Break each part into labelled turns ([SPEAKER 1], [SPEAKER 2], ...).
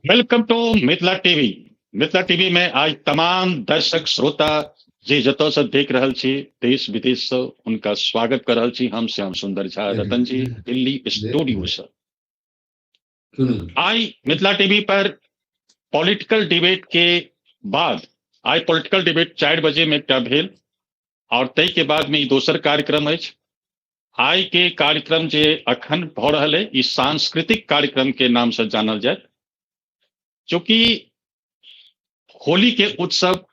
[SPEAKER 1] Welcome to Mithila TV. Mithila TV में आज तमाम दर्शक श्रोता जे जतौ से देख रहल छी, देश विदेश से उनका स्वागत कर रहल छी। हम श्याम सुंदर झा रतन जी दिल्ली स्टूडियो से। आई मिथिला टीवी पर पॉलिटिकल डिबेट के बाद आई पॉलिटिकल डिबेट 4 बजे में एकटा भेल और तई के बाद में ई दोसर कार्यक्रम अछि। आई के कार्यक्रम जे अखन भ रहल है ई सांस्कृतिक कार्यक्रम के नाम से जानल जाए, चूंकि होली के उत्सव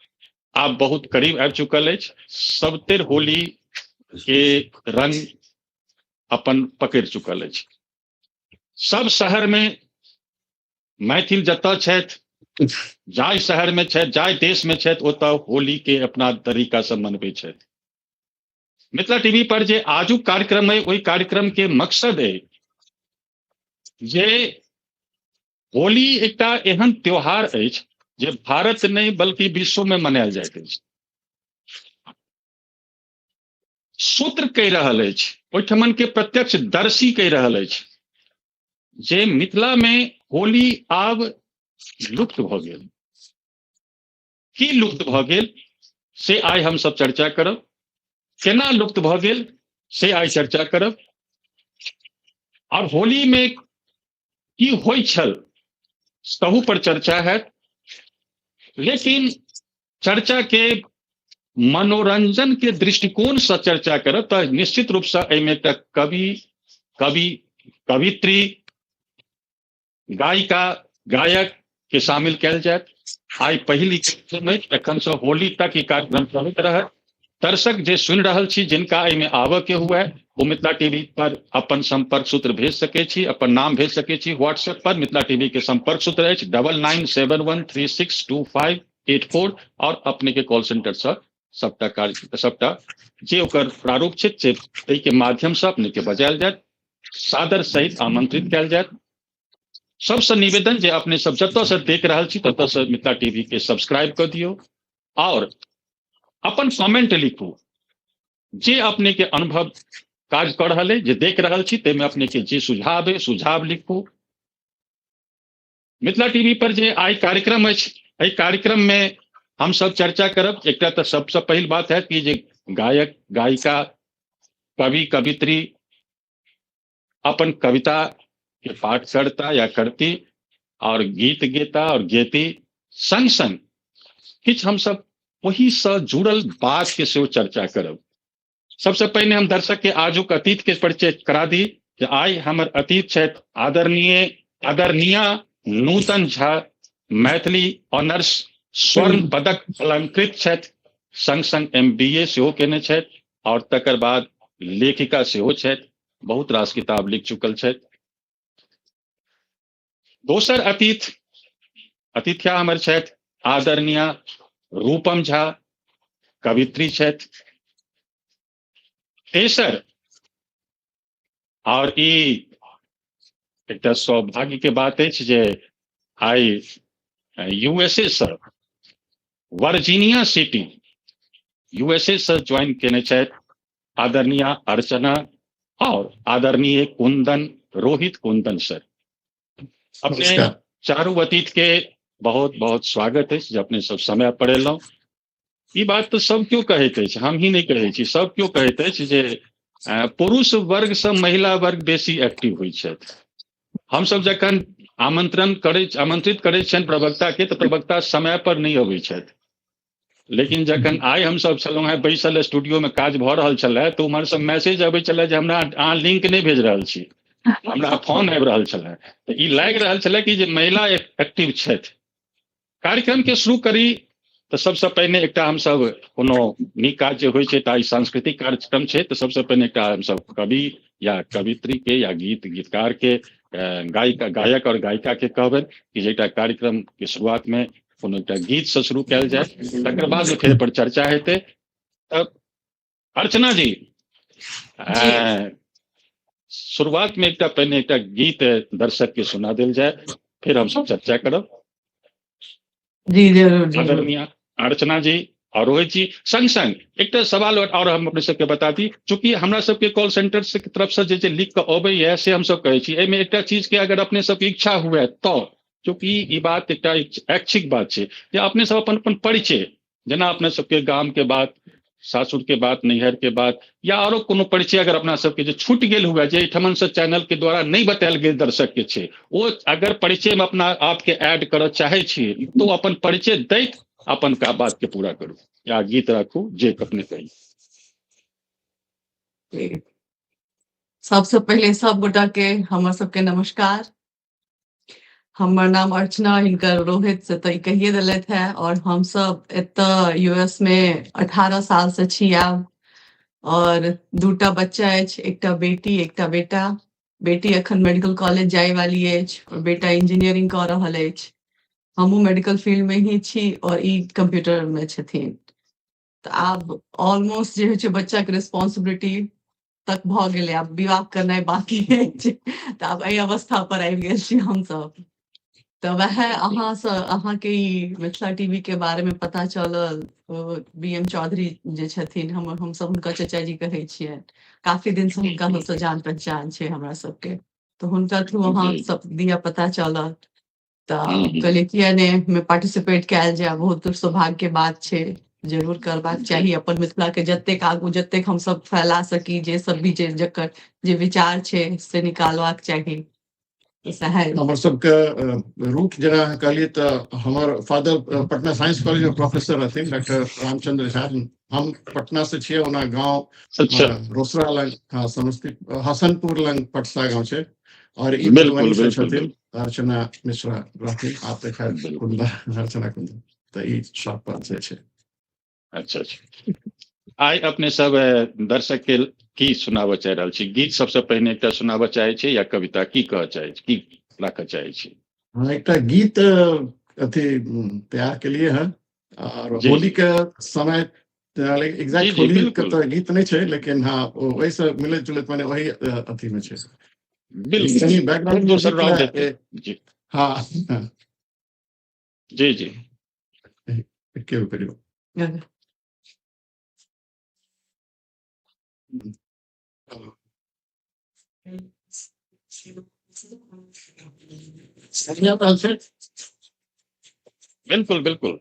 [SPEAKER 1] आब बहुत करीब आबि चुकल अछि। सबतर होली के रंग अपन पकड़ चुकल अछि। सब शहर में मैथिल जतऽ छथि, जाय शहर में छथि, जाय देश में छथि, ओतऽ होली के अपना तरीका से मनबै छथि। मिथिला टीवी पर जे आजुक कार्यक्रम है, ओहि कार्यक्रम के मकसद है जे होली एकटा एहन त्योहार अछि जे भारत नहीं बल्कि विश्व में मनायल जाइत अछि। सूत्र कहि रहल अछि, ओहिठमन के प्रत्यक्ष दर्शी कहि रहल अछि जे मिथिला में होली आब लुप्त भ गेल। की लुप्त भ गेल से आइ हम सब चर्चा करब। केना लुप्त भ गेल से आइ चर्चा करब। और होली में की होइ छल तहू पर चर्चा है। लेकिन चर्चा के मनोरंजन के दृष्टिकोण से चर्चा करब तो निश्चित रूप से एहिमे एकटा कवित्री, गायिका, गायक के शामिल कयल जायत। आई पहिल एखन से होली तक ई कार्यक्रम चलैत रहत। दर्शक जे सुनि रहल छी, जिनका एहिमे आबऽ के हुए वो मिथिला टीवी पर अपन संपर्क सूत्र भेज सके छी, अपन नाम भेज सके छी। व्हाट्सएप पर मिथिला टीवी के संपर्क सूत्र अछि 9971362584 और अपने के कॉल सेंटर से सबटा जे ओकर प्रारूप छै तै के माध्यम से अपने के बजायल जायत, सादर सहित आमंत्रित कयल जायत। सबसे निवेदन जे अपने सब जतऽ से देख रहल छी ततऽ से मिथिला टीवी के सब्सक्राइब कर दियो और अपन कमेंट लिखू। जे अपने के अनुभव काज कर रहल है, जे देख रहल छी ते में अपने के जे सुझाव है सुझाव लिखू। मिथिला टीवी पर जे आई कार्यक्रम अछि, एहि कार्यक्रम में हम सब चर्चा करब। एकटा तो सबसे पहिल बात है कि जे गायक, गायिका, कवि, कवित्री अपन कविता के पाठ करता या करती और गीत गेता और गेती। संग संग किछ हम सब वही से जुड़ल बात के सेहो चर्चा करब। सबसे पहले हम दर्शक के आजुक अतीत के परिचय करा दी कि आई हमर अतीत छथि आदरणीय नूतन झा, मैथिली ऑनर्स स्वर्ण पदक अलंकृत छथि। संग संग MBA सेहो केने छथि और तकर बाद लेखिका सेहो छथि। बहुत रास किताब लिख चुकल छथि। दोसर अतिथ्या हमर छथि आदरणीय रूपम झा, कवित्री छथि। तेसर और ई एकटा सौभाग्य के बात अछि जे आई USA से वर्जीनिया सिटी USA से ज्वाइन केने छथि आदरणीय अर्चना और आदरणीय रोहित कुंदन सर। अपने चारू अतीत के बहुत बहुत स्वागत है जे अपने सब समय पर एलौं। ई बात तो सब क्यों कहते हैं, हम ही नहीं कहै छी, सब क्यों कहते हैं जे पुरुष वर्ग से महिला वर्ग बेसी एक्टिव होइ छथि। हम सब जखन आमंत्रित करै छनि प्रवक्ता के तो प्रवक्ता समय पर नहीं अबै छथि। लेकिन जखन आई हम सब छलौं हैं बैसल स्टूडियो में काज भ रहल छलै तो उम्हर से मैसेज अबै छलै जे हमरा अहाँ लिंक नहीं भेज रहल छी, हमरा फोन आबि रहल छलै। तो ई लागि रहल छलै कि जे महिला एक्टिव छथि। कार्यक्रम के शुरू करी तो सबसे पहले एकटा हम सब कोनो नीक काज जे होइ छै ताहि सांस्कृतिक कार्यक्रम छै तो सबसे पहले एकटा हम सब कवि या कवित्री के या गीतकार के गायक और गायिका के कहबनि कि जेटा कार्यक्रम के शुरुआत में कोनो एकटा गीत से शुरू कयल जाए, तकर बाद फेर पर चर्चा हेतै। अर्चना जी, शुरुआत में एकटा पहले एकटा गीत दर्शक के सुना देल जाए, फिर हम सब चर्चा करब।
[SPEAKER 2] जी जरूर
[SPEAKER 1] आदरणीय अर्चना जी और रोहित जी, संग संग एक सवाल और हम अपने सबके बता दी, चूंकि हमरा सबके कॉल सेंटर से तरफ से जे लिख के अबै है से हम सब कहै छी। एहिमे एकटा चीज के अगर अपने सबके इच्छा हुए तो चूँकि ई बात एकटा ऐच्छिक बात छै जे अपने सब अपन अपन परिचय, जेना अपने सबके गाम के बात, सासुर के बात, नैहर के बात, या आरो कोनो परिचय अगर अपना सबके जे छूट गेल हुए, जे एहिठमन से चैनल के द्वारा नहीं बतायल गेल दर्शक के छै, वो अगर परिचय में अपना आप के ऐड करऽ चाहे छी तो अपन परिचय दैत अपन का बात के पूरा करू या गीत राखू जे अपने कही।
[SPEAKER 2] सबसे पहले सब गोटा के हमर सबके नमस्कार। हमर नाम अर्चना, हिनकर रोहित से तो कहिए दिलथि है, और हम सब एतऽ यूएस में 18 साल से छी आब, और दूटा बच्चा अछि, एकटा बेटी एकटा बेटा। बेटी अखन मेडिकल कॉलेज जाय वाली अछि और बेटा इंजीनियरिंग कर रहल अछि। हमहूँ मेडिकल फील्ड में ही छी और ई कंप्यूटर में छथिन। तो आब ऑलमोस्ट जे होइ छै बच्चा के रिस्पॉन्सिबिलिटी तक भ गेलै, आब विवाह करनाइ बाकी अछि। तऽ आब एहि अवस्था पर आबि गेल छी हमसब। तऽ वएह अहाँके ई मिथिला टीवी के बारे में पता चलल। बीएम चौधरी जे छथिन, हम सब हुनका चचा जी कहै छियनि। काफी दिन से हुनका हमसे जान पहचान छै हमरा सबके, तो हुनका थ्रू अहाँ सब दिया पता चलल। तऽ कहलिए किया ने में पार्टिसिपेट कैल जाय, बहुत सौभाग्य के बात छै। जरूर करबाक चाही, अपन मिथिला के जतेक आगू जतेक हम सब फैला सकी, जे सब भी जकर जे विचार छै से निकालबाक चाही।
[SPEAKER 3] हमर सबके रूट जेना कहलिए तऽ हमर फादर पटना साइंस कॉलेज में प्रोफेसर रहथिन, डॉक्टर रामचंद्र झा। हम पटना से छियै, ओना गाँव रोसड़ा लग, हाँ समस्तीपुर हसनपुर लग पटसा गाँव छै, और ई मधुबनी से छथिन अर्चना मिश्रा रहथिन। आप तऽ खैर कुंदा अर्चना कुंदा, तऽ ई शॉर्ट पर छै।
[SPEAKER 1] अच्छा अच्छा, आइ अपने सब दर्शक के की सुनाबऽ चाह रहल छी? गीत सबसे पहिने एकटा सुनाबऽ चाहे छी या कविता, की कहऽ चाहे छी, की राखऽ चाहे छी?
[SPEAKER 3] हाँ, एक गीत अथी तैयार के लिए है, और होली के समय एग्जैक्ट होली के तो गीत नहीं छै, लेकिन हाँ वही से मिलत जुलत माने वही अथी में छै।
[SPEAKER 1] बिल्कुल
[SPEAKER 3] बैकग्राउंड
[SPEAKER 1] दूसरा राउंड जी
[SPEAKER 3] हाँ
[SPEAKER 1] जी जी
[SPEAKER 3] क्यों करियो
[SPEAKER 1] बिल्कुल बिल्कुल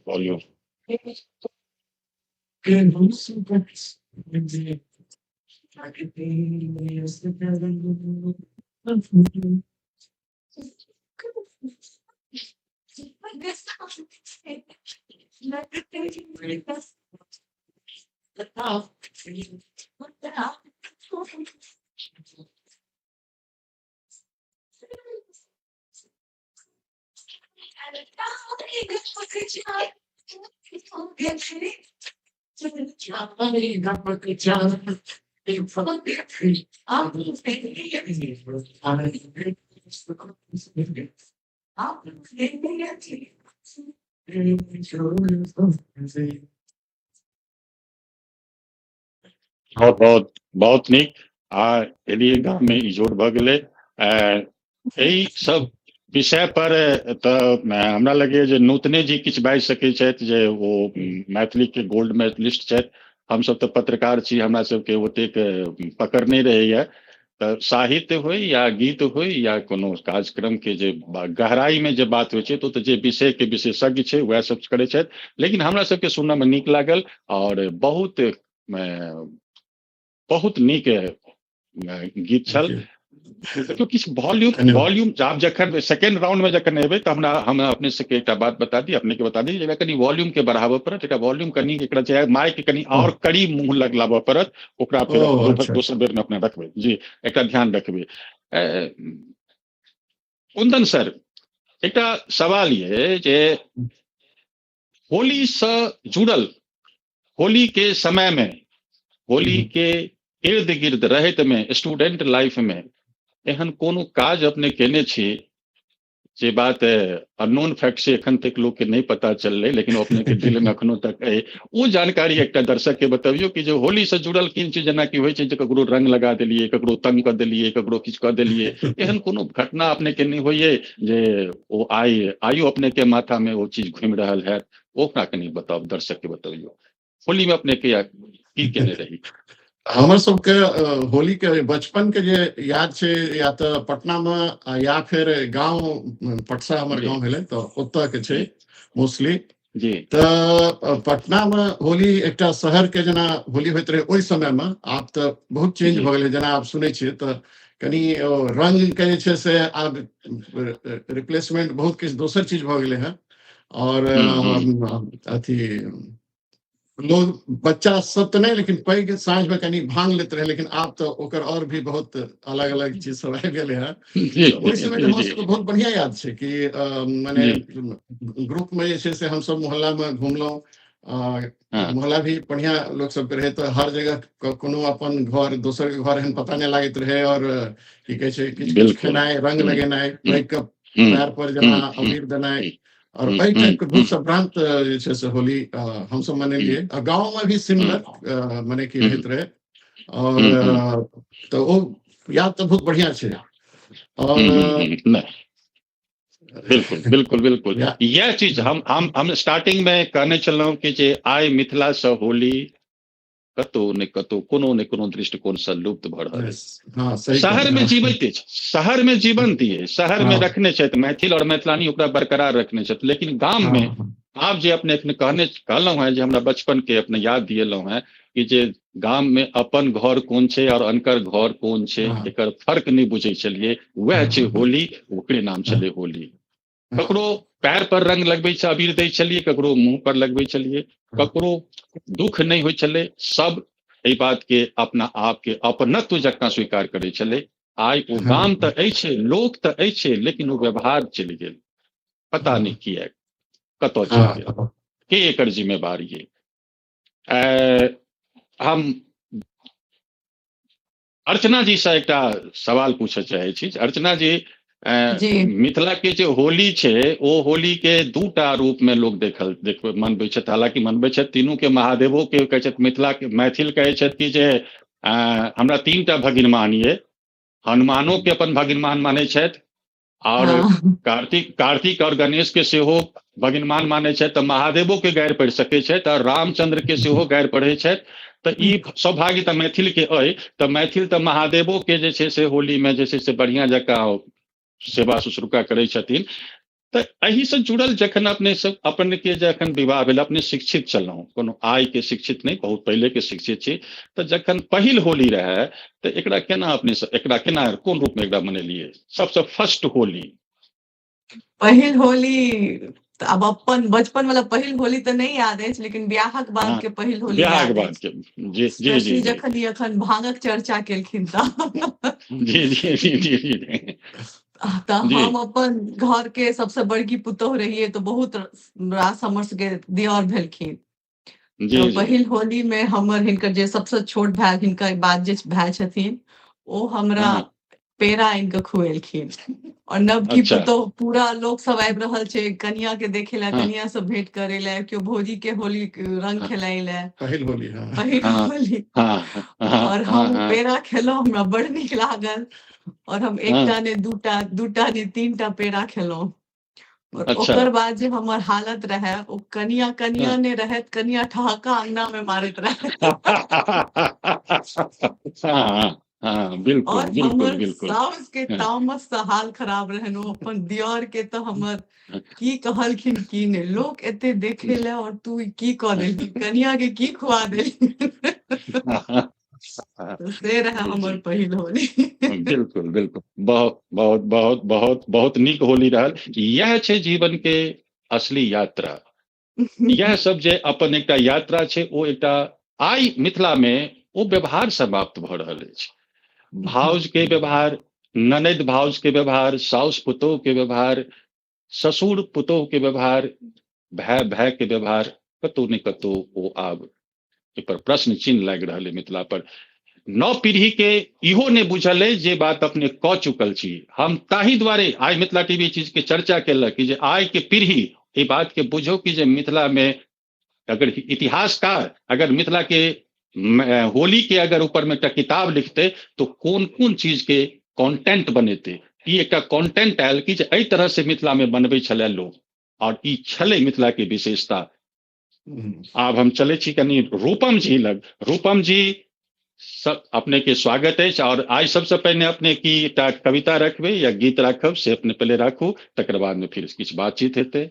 [SPEAKER 1] वॉल्यूम बहुत बहुत बहुत नीक। आ एलिए गाम में इजोर भऽ गेलै। एहि सब विषय पर हमरा लगे जे नूतने जी किछु बाजि सकै छथि जे ओ मैथिली के गोल्ड मेडलिस्ट छथि। हमसब तऽ पत्रकार छी, हमरा सबके ओतेक पकड़ नहीं रहैया, तऽ साहित्य होय या गीत होय या कोनो कार्यक्रम के जे गहराई में जे बात होइ छै तऽ जे विषय के विशेषज्ञ छै वएह सब करै छथि। लेकिन हमरा सबके सुनय में नीक लागल और बहुत नीक गीत छल। तो किछु वॉल्यूम आप जखन सेकेंड राउंड में जखन एबै तऽ हमरा अपने से एकटा बात बता दी, अपने के बता दी जे कनी वॉल्यूम के बढ़ाबऽ पड़त, एकटा वॉल्यूम कनी एकरा छै माइक कनी और करीब मुंह लग लाबऽ पड़त, ओकरा फेर दोसर बेर में अपने रखबै जी, एकटा ध्यान रखबै। कुंदन सर, एकटा सवाल ये जे होली से जुड़ल, होली के समय में, होली के इर्द गिर्द रहत में, स्टूडेंट लाइफ में एहन कोनो काज अपने केने छी जे बात अननोन फैक्ट से एखन तक लोग के नहीं पता चलले लेकिन अपने के दिल में अखनो तक है, वो जानकारी एकटा दर्शक के बतबियो कि जो होली से जुड़ल किन चीज जेना कि होइ छै जे ककरो रंग लगा देलिए, ककरो तंग कर देलिए, ककरो किछु कर देलिए, एहन कोनो घटना अपने के नहीं होइए जे ओ आइयो अपने के माथा में वो चीज घूम रहल है, ओकरा कनी बताओ, दर्शक के बतबियो होली में अपने के की केने रही।
[SPEAKER 3] हमर सबके होली के बचपन के जे याद छै या तो पटना में या फिर गांव पटसा हमर गांव भेले तो ओतऽ के छै मोस्टली
[SPEAKER 1] जी।
[SPEAKER 3] तो पटना में होली एकटा शहर के जना होली होइत रहे ओहि समय में, आब तो बहुत चेंज भ गेलै, जना आप सुनै छियै तो कनी रंग के जे छै से आब रिप्लेसमेंट बहुत किछु दोसर चीज भ गेलै है। और अथी लोग बच्चा सब तो नहीं लेकिन पैघ साँझ में कनी भांग लेते रहे, लेकिन आप तो ओकर और भी बहुत अलग अलग चीज सब आबि गेले हैं। ओहि समय हमरा सबके बहुत बढ़िया याद छै कि माने ग्रुप में जे छै से हम सब मोहल्ला में घुमलौं, मोहल्ला भी बढ़िया लोग सब के रहे, तो हर जगह कोनो अपन घर दोसर के घर एहन पता नहीं लागत रहे, और की कहे छै किछु खेनाइ, रंग लगेनाइ, मेकअप पैर पर जना अबीर देनाइ, और कई टाइप के बहुत संक्रांत जे छै से होली हम सब मनेलिए। गांव में भी सिमिलर मने की रहत रहे, और तो वो याद तो बहुत बढ़िया छै। और
[SPEAKER 1] बिल्कुल बिल्कुल बिल्कुल यह चीज हम स्टार्टिंग में कहने चलौं कि जे आइ मिथिला से होली कतो ने कतो कोनो ने कोनो दृष्टिकोण से लुप्त भ रहल है। शहर में जीवित अछि, शहर में जीवंत है, शहर में रखने छथि मैथिल और मैथिलानी ओकरा बरकरार रखने छथि, लेकिन गाम में आप जे अपने कहलौं हैं जे हमरा बचपन के अपने याद दिएलौं हैं कि जे गाम में अपन घर कोन छै और अनकर घर कोन छै एकर फर्क नहीं बुझै छलिए, वह छै होली, ओकरे नाम छलै होली। ककरो पैर पर रंग लगबै छै, अबीर दै छलिए, ककरो मुंह पर लगबै छलिए, ककरो दुख नहीं होइ छलै, सब एहि बात के अपना आप के अपनत्व जकाँ स्वीकार करै छलै। आइ ओ गाम तऽ अछि, लोक तऽ अछि, लेकिन वो व्यवहार चलि गेल, पता नहीं किया कतौ चलि गेल, के एकर जिम्मेवारी है। हम अर्चना जी से एकटा सवाल पूछे चाहे छी। अर्चना जी, मिथिला के जो होली छे ओ होली के दूटा रूप में लोग मनबै छथि, हालांकि मनबै छथि तीनू के, महादेवो के कहै छथि, मिथिला के मैथिल कहै छथि कि जे हमरा तीनटा भगिनमान ये, हनुमानो के अपन भगिनमान मानै छथि, और कार्तिक और गणेश के सेहो भगिनमान मानै छथि, तऽ महादेवो के गारि पढ़ि सकै छथि, और रामचंद्र के सेहो गारि पढ़ै छथि। तऽ ई सौभाग्य तऽ मैथिल के अइ, तऽ मैथिल तऽ महादेवो के जे छै से होली में जे छै से बढ़िया जकाँ सेवा शुश्रूषा करै छथिन। तऽ एही से जुड़ल जखन अपने सब अपन के जखन विवाह भेल, अपने शिक्षित छलहुँ, कोनो आइ के शिक्षित नहीं, बहुत पहले के शिक्षित छी, तऽ जखन पहिल होली रहे तऽ एकरा केना अपने सब एकरा केना कोन रूप में एकरा मनेलिए, सबसे फर्स्ट होली?
[SPEAKER 2] पहिल होली अब अपन बचपन वाला पहिल होली तो नहीं याद है, लेकिन ब्याहक बाद के पहिल होली याद है।
[SPEAKER 1] जी जी जी,
[SPEAKER 2] जखन अखन भांगक चर्चा केलखिन त
[SPEAKER 1] जी जी जी जी,
[SPEAKER 2] तो हम अपन घर के सबसे बड़की पुतोह रहिए, तो बहुत रास हमर सबके दियर भेलखिन। तो पहिल होली में हमर हिनकर जे सबसे छोट भाई, हिनकर बाद जे भाई छथिन, ओ हमरा पेड़ा इनके खुएलखिन और नवकी
[SPEAKER 1] अच्छा
[SPEAKER 2] पुतोह पूरा लोग सब आबि रहल छै कनिया के देखे ला,
[SPEAKER 1] हाँ
[SPEAKER 2] कनिया सब भेंट करे ला, केओ भौजी के होली के रंग
[SPEAKER 1] हाँ
[SPEAKER 2] खेलाइ ला,
[SPEAKER 3] पहिल होली, हाँ।
[SPEAKER 2] पहिल
[SPEAKER 1] हाँ
[SPEAKER 2] होली।
[SPEAKER 1] हाँ हाँ
[SPEAKER 2] और
[SPEAKER 1] हाँ
[SPEAKER 2] हम
[SPEAKER 1] हाँ
[SPEAKER 2] पेड़ा खेलौं, हमरा बड़ नीक लागल और हम
[SPEAKER 1] हाँ
[SPEAKER 2] एकटा ने दूटा ने 3टा पेड़ा खेलौं। और
[SPEAKER 1] अच्छा
[SPEAKER 2] ओकर बाद जे हमर हालत रहे, ओ कनिया
[SPEAKER 1] हाँ
[SPEAKER 2] ने रहत, कनिया ठहाका अंगना में मारैत रहे।
[SPEAKER 1] हाँ हाँ बिल्कुल
[SPEAKER 2] और
[SPEAKER 1] बिल्कुल
[SPEAKER 2] हमर
[SPEAKER 1] बिल्कुल
[SPEAKER 2] साउस के
[SPEAKER 1] हाँ,
[SPEAKER 2] तामस से हाल खराब रहन, ओ अपन दियर के तो हमर की कहलखिन की ने, लोग एते देखे ले और तू ई की कह देली, कनिया के की खुआ देली। तो से रहे
[SPEAKER 1] जी
[SPEAKER 2] हमर
[SPEAKER 1] जी
[SPEAKER 2] पहिल होली।
[SPEAKER 1] बिल्कुल बिल्कुल बहुत बहुत बहुत बहुत बहुत नीक होली रहल। यह छै जीवन के असली यात्रा। यह सब जे अपन एकटा यात्रा छै, ओ एकटा आइ मिथिला में ओ व्यवहार समाप्त भऽ रहल अछि। भाउज के व्यवहार, ननद भाउज के व्यवहार, साउस पुतोह के व्यवहार, ससुर पुतोह के व्यवहार, भाई के व्यवहार, कतौ ने कतौ ओ आब एहि पर प्रश्न चिन्ह लागि रहल है मिथिला पर। नव पीढ़ी के इहो नहि बुझल है जे बात अपने कह चुकल छी। हम ताहि दुआरे आइ मिथिला टीवी चीज के चर्चा केलक कि जे आइ के पीढ़ी एहि बात के बुझो कि जे मिथिला में अगर इतिहासकार अगर मिथिला के होली के अगर ऊपर में एकटा किताब लिखते तो कोन कोन चीज के कंटेंट बनेते। ई एकटा कंटेंट आयल कि जे एहि तरह से मिथिला में बनबै छलै लोग, और ई छलै मिथिला के विशेषता। आब हम चले छी कनी रूपम जी लग। रूपम जी सब अपने के स्वागत है। और आज सबसे पहले अपने की एकटा कविता रखबे या गीत राखब से अपने पहले राखू, तकर बाद में फिर किछु बातचीत हेतै।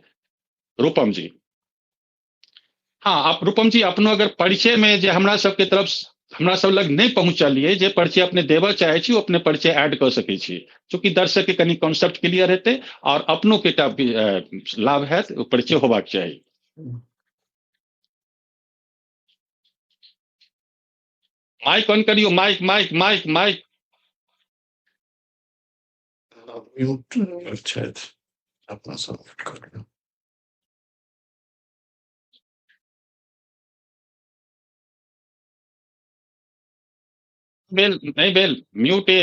[SPEAKER 1] रूपम जी, हाँ आप रूपम जी अपनो अगर परिचय में जे हमरा सबके तरफ हमरा सब लग नहीं पहुंचलिए, जे परिचय अपने देबऽ चाहे छी, अपने परिचय ऐड कर सकै छी, चूंकि दर्शक के कनी कॉन्सेप्ट क्लियर हेतै और अपनों के एकटा लाभ हैत, परिचय होबाक चाही। माइक ऑन करियो, mic mic mic mic.
[SPEAKER 3] Mute छथि, अपना सब म्यूट कर लियौ।
[SPEAKER 1] बेल नहीं बेल म्यूट है।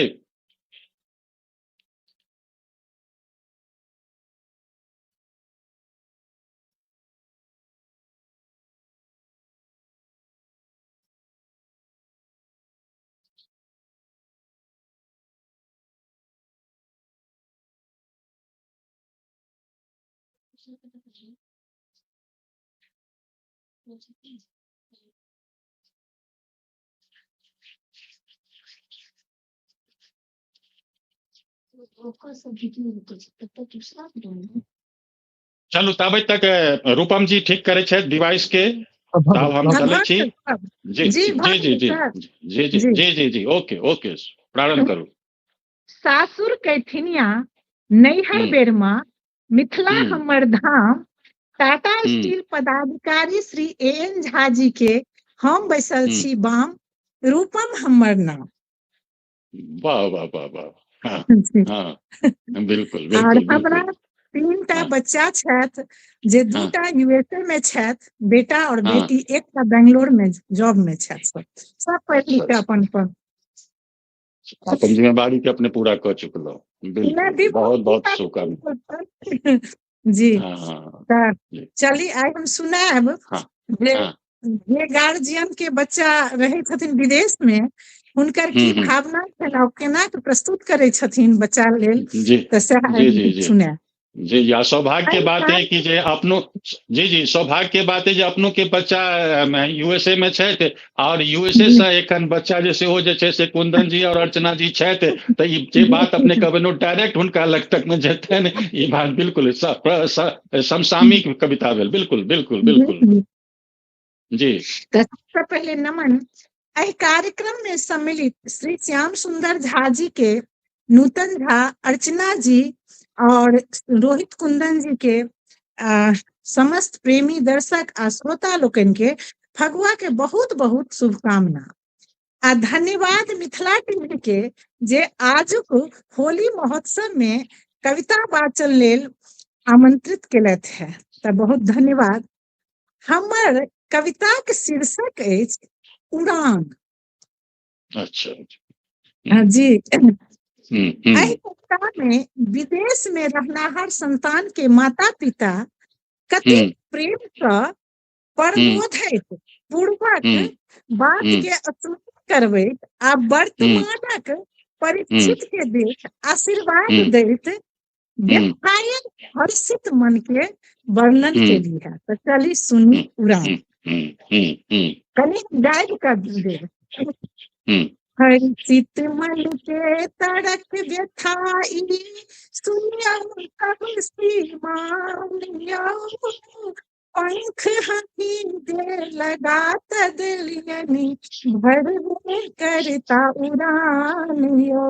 [SPEAKER 1] चलू ताबे तक रूपम जी ठीक करे छथि डिवाइस के, तब हम चले छी। जी जी जी जी जी जी जी जी जी जी ओके ओके प्रारंभ करू।
[SPEAKER 4] सासुर कैथिनिया नैहर बेरमा मिथिला हमर धाम, टाटा स्टील पदाधिकारी श्री एएन झा जी के हम बैसल छी बाम, रूपम हमर नाम।
[SPEAKER 1] वाह वाह वाह वाह, हाँ
[SPEAKER 4] जी।
[SPEAKER 1] हाँ बिल्कुल
[SPEAKER 4] और
[SPEAKER 1] बिल्कुल
[SPEAKER 4] हमरा
[SPEAKER 1] बिल्कुल
[SPEAKER 4] 3टा
[SPEAKER 1] हाँ
[SPEAKER 4] बच्चा छथि, जे
[SPEAKER 1] हाँ
[SPEAKER 4] 2टा यूएसए में छथि, बेटा और
[SPEAKER 1] हाँ
[SPEAKER 4] बेटी, एकटा बेंगलोर में जॉब में छथि। सब पढ़ लिख के अपन
[SPEAKER 1] अपन जिम्मेदारी के अपने पूरा कर चुकलो, बिल्कुल बहुत बहुत शुभकामना।
[SPEAKER 4] जी।
[SPEAKER 1] हाँ हाँ
[SPEAKER 4] तऽ
[SPEAKER 1] जी
[SPEAKER 4] चली आइ हम सुनाएब
[SPEAKER 1] हाँ
[SPEAKER 4] जे
[SPEAKER 1] हाँ
[SPEAKER 4] गार्जियन के बच्चा रहे छथिन विदेश में, हुनकर की भावना छनि, केना के प्रस्तुत करे छथिन बच्चा लेल,
[SPEAKER 1] जी
[SPEAKER 4] तऽ सएह
[SPEAKER 1] जी जी जी
[SPEAKER 4] सुनाएब।
[SPEAKER 1] जी या सौभाग्य के बात है कि जे अपनो जी जी सौभाग्य के बात है जे अपनों के बच्चा यूएसए में छथि, और यूएसए से एखन बच्चा जे सेहो जे छै से कुंदन जी और अर्चना जी छथि, तऽ ई जे बात अपने कहबे डायरेक्ट हुनका लग तक में जेतनि, ई बात बिल्कुल समसामयिक कविता भेल। बिल्कुल बिल्कुल बिल्कुल जी।
[SPEAKER 4] तऽ सबसे पहले नमन एहि कार्यक्रम में सम्मिलित श्री श्याम सुंदर झा जी के, नूतन झा, अर्चना जी और रोहित कुंदन जी के, समस्त प्रेमी दर्शक आ श्रोता लोकन के फगुआ के बहुत बहुत शुभकामना आ धन्यवाद मिथिला टीवी के जे आजुक होली महोत्सव में कविता वाचन लेल आमंत्रित केलथि है, तऽ बहुत धन्यवाद। हमर कविता के शीर्षक अछि उड़ान।
[SPEAKER 1] अच्छा
[SPEAKER 4] जी। एहि कविता में विदेश में रहनाहार संतान के माता पिता कतेक प्रेम सँ प्रबोधैत पूर्वक बात के स्मरण करबैत आ वर्तमानक परिचित के देख आशीर्वाद दैत व्याख्यान हर्षित मन के वर्णन केली है। तो चलिए सुनी उड़ान कनी गाइड कर दे। हर्षित मन के तड़क व्यथाई सुनियो तब सीमानियो पंख हमी दे लगात दिलियनी भरवे करता उड़ानियो।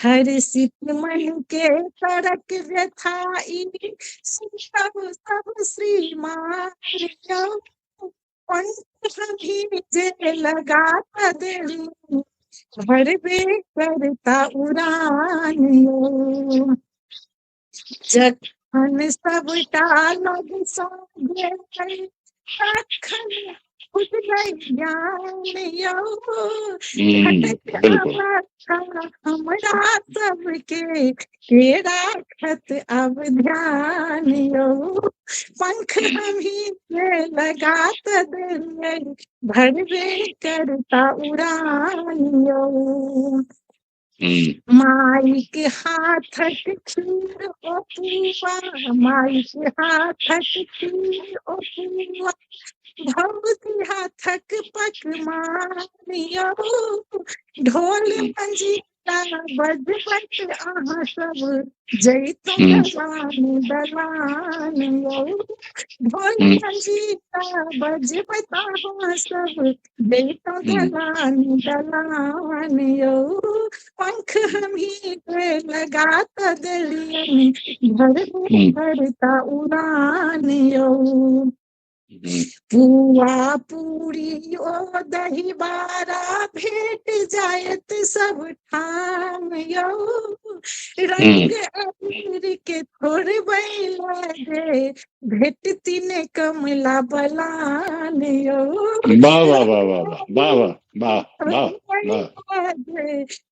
[SPEAKER 4] हर्षित मन के तड़क व्यथाई सुनियो तब श्रीमानियो पंख हमी दे लगात दिलियनी भरवे करता उड़ानियो। जखन सबटा लग संगे तखन खुजलै ज्ञान यौ घटत अवस्था हमरा सबके के राखत अब ध्यान यौ। पंख हमही के लगात दिलियै भरवे करता उड़ान यौ। माई के हाथक खीर ओ पुआ माई के हाथक खीर ओ पुआ भौजी हाथक पकवान यौ। ढोल मंजीरा बजबैत अहाँ सब जैतौ दलान दलान यौ। ढोल मंजीरा बजबैत अहाँ सब जैतौ दलान दलान यौ। पंख हमही के लगात दिलियनी भरवे करता उड़ान यौ। पुआ पूरी ओ दही बारा भेट जायत सब ठाम यौ। रंग अबीर के थोड़बै लागे भेटती ने कमला बलान यौ।
[SPEAKER 1] वाह वाह वाह वाह वाह वाह वाह वाह।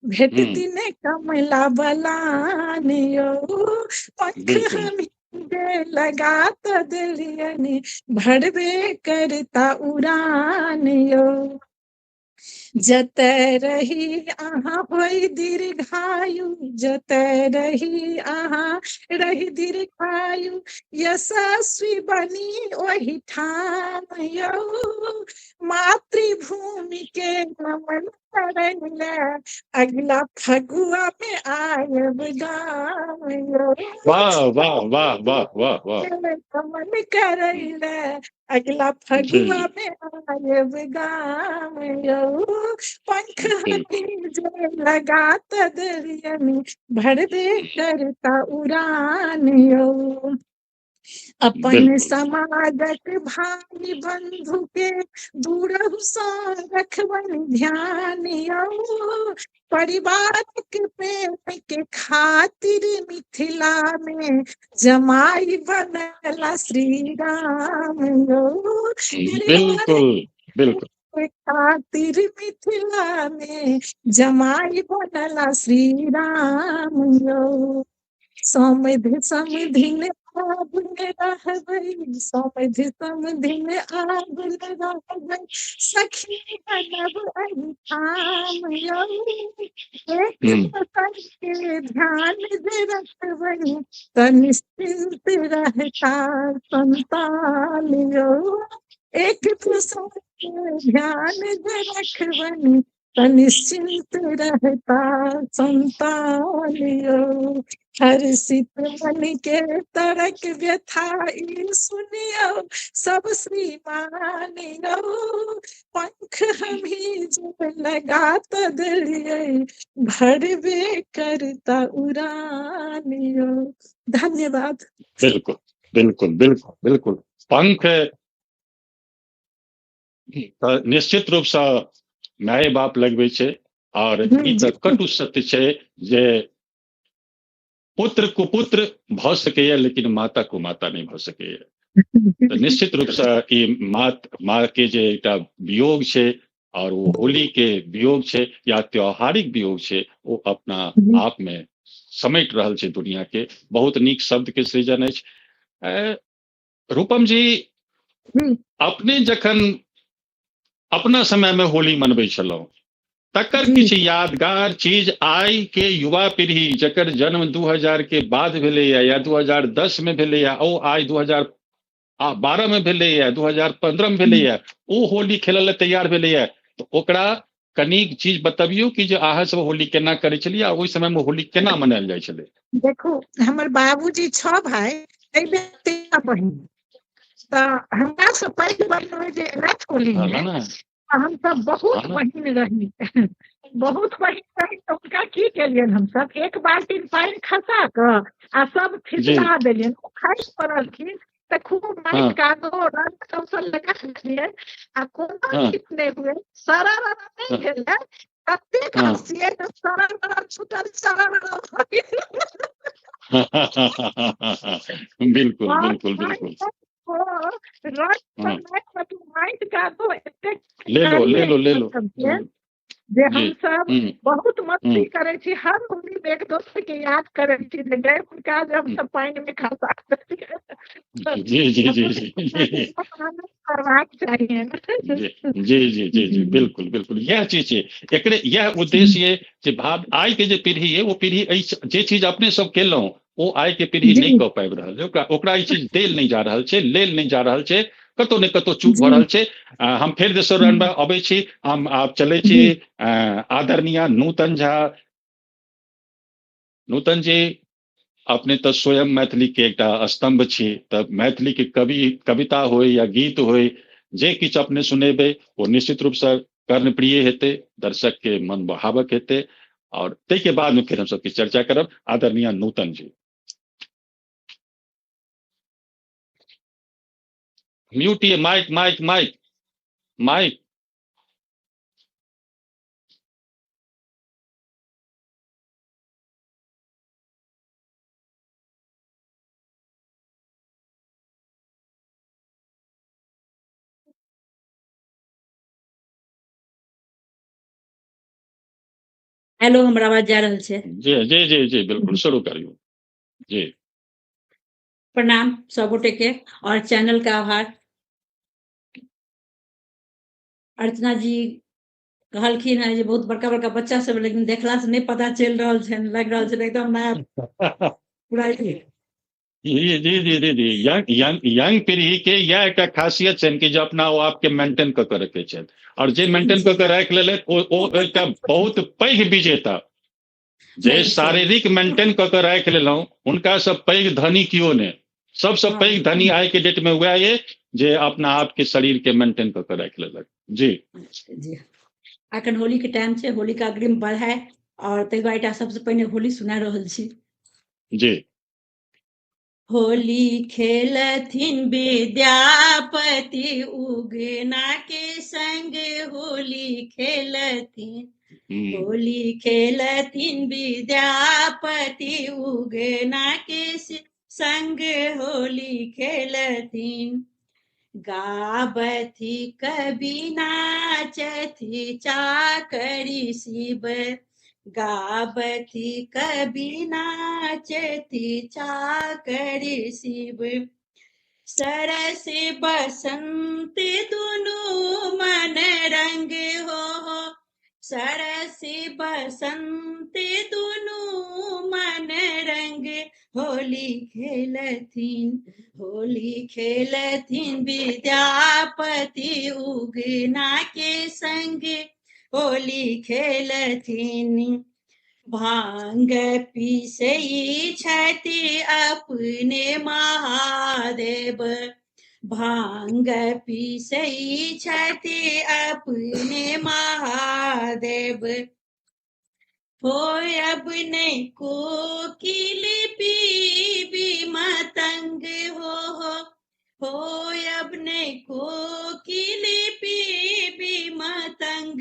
[SPEAKER 4] भेटती ने कमला बलान यौ। पंख हमी दे लगात दिलियनी भरवे करता उड़ान यौ। जतय रही अहाँ होई दीर्घायु जतय रही अहाँ रही दीर्घायु यशस्वी बनी ओहि ठाम यौ। मातृभूमि के नमन करैले अगला फगुआ में आयब गाम यौ।
[SPEAKER 1] वाह वाह वाह वाह वाह वाह।
[SPEAKER 4] नमन करैले अगला फगुआ में आयब गाम यौ। पंख हमी जे लगात दिलियनी भरवे करता उड़ान यौ। अपन समाजक भाई बंधु के दूरहु सँ रखबनि ध्यान यौ। परिवारक प्रेम के खातिर मिथिला में जमाई बनला श्री राम यौ।
[SPEAKER 1] बिल्कुल बिल्कुल
[SPEAKER 4] खातिर मिथिला में जमाई बनला श्री राम यौ। समधि समधिन आबुल रहबै समधि समधिन आबुल रहबै सखी बनब अहिठाम यौ। एक दोसर के ध्यान जे रखबै त निश्चिंत रहता संतान यौ। एक दूसर के ध्यान जे रखबनि त निश्चिंत रहता संतान यौ। हर्षित मन के तड़क व्यथाई सुनियो सब श्रीमान यौ। पंख हमही जे लगात दिलियै भरवे करता उड़ान यौ। धन्यवाद।
[SPEAKER 1] बिल्कुल बिल्कुल बिल्कुल बिल्कुल। पंख निश्चित रूप से माय बाप लगबै छै और ई त कटु सत्य छै जे पुत्र कुपुत्र भ सकैया लेकिन माता कुमाता नहीं भ सकैया। तो निश्चित रूप से ई माँ के जे एकटा वियोग छै और वो होली के वियोग छे या त्योहारिक वियोग छे वो अपना आप में समेट रहल छे दुनिया के बहुत नीक शब्द के सृजन अछि। रूपम जी अपने जखन अपना समय में होली मनबै छलहुं तकर किछु यादगार चीज आई के युवा पीढ़ी जकर जन्म 2000 के बाद भेले या 2010 में भेले या ओ आई 2012 में भेले या 2015 में भेले या ओ होली खेलय ले तैयार भेले या तो ओकरा कनीक चीज बतबियो कि जे अहाँ सब होली केना करै छलियै आ ओहि समय में होली केना मनायल जाइ छलै।
[SPEAKER 4] देखो हमर बाबूजी 6 भाई एबे 13 बहिन त हमरा से पैघ बहिन में जे रात होली में हम सब बहुत बहिन रही बहुत बहिन रही तो उनका की केलियन हम सब एक बाल्टी पानी खसा क आ सब खिचला देलियन खस पड़लखिन त खूब माइट का दो रंग कौशल लगा दिए आ कोनो कितने हुए सारा नहीं भेल कते खसिए त सारा छूटल सारा
[SPEAKER 1] बिल्कुल बिल्कुल बिल्कुल
[SPEAKER 4] माइट का दो
[SPEAKER 1] ले लो
[SPEAKER 4] जे हम सब बहुत मस्ती करे छी हर होली में एक दोसर के याद करे छी जे गए उनका जब हम सब पानी में खसा
[SPEAKER 1] जी
[SPEAKER 4] करवाक चाहिए
[SPEAKER 1] जी बिल्कुल बिल्कुल यह चीज है एकरे यह उद्देश्य है जे भाव आइ के जे पीढ़ी है वो पीढ़ी जे चीज अपने सब केलौं वो आइ के पीढ़ी नहीं कऽ पाबि रहल है ओकरा ई चीज देल नहीं जा रहल छै लेल नहीं जा रहल छै कतो ने कतो चूक भ रहल छै। हम फिर दोसर राउंड में अबै छी हम आप चले छी आदरणीय नूतन झा। नूतन जी अपने तो स्वयं मैथिली के एकटा स्तंभ छी त मैथिली के कविता होय या गीत होय जे किछु अपने सुनेबे वो निश्चित रूप से कर्णप्रिय हेते दर्शक के मन बहावक हेते और तै के बाद में फिर हम सबकी चर्चा करब। आदरणीय नूतन जी म्यूट ये mic mic mic mic.
[SPEAKER 5] Hello हमरा आवाज जा रहल छै?
[SPEAKER 1] जी जी जी जी बिल्कुल शुरू करियो जी।
[SPEAKER 5] प्रणाम सब गोटे के और चैनल का आभार। अर्चना जी कहलखिन है जे बहुत बड़का बड़का बच्चा सब लेकिन देखला से नहीं पता चल रहल छै लग रहल छै एकदम नया पूरा
[SPEAKER 1] जी जी जी जी जी यंग पीढ़ी के यह एक खासियत छै कि जो अपना वो आपके मेंटेन क के रखे छै और जे मेंटेन क के राख लेले ओ एक बहुत पैघ विजेता जे शारीरिक मेंटेन क के राख लेलौं उनका सब पैघ धनी कियो ने सबसे पैघ धनी आइ के डेट में हुआ ये जे अपना आप के शरीर के मेंटेन क के राख लेलक। जी
[SPEAKER 5] जी अखन होली के टाइम छै होली का अग्रिम बधाई और तै दुआरे सबसे पहिने होली सुना रहल छी।
[SPEAKER 1] जी
[SPEAKER 5] होली खेलथिन विद्यापति उगना के संग होली खेलथिन होली खेलथिन विद्यापति उगना के संग होली खेलथिन गावथी कवि नाचथी चाकरी शिव गावथी कवि नाचथी चाकरी शिव सरस बसंत दुनु मन रंग हो सरस बसंत दुनु मन रंग होली खेलथिन विद्यापति उगना के संग होली खेलथिन भांग पीसई छथि अपने महादेव भांग पीसई छथि अपने महादेव होय अब नहीं कोकिल पीबी मतंग होय अब नहीं कोकिल पीबी मतंग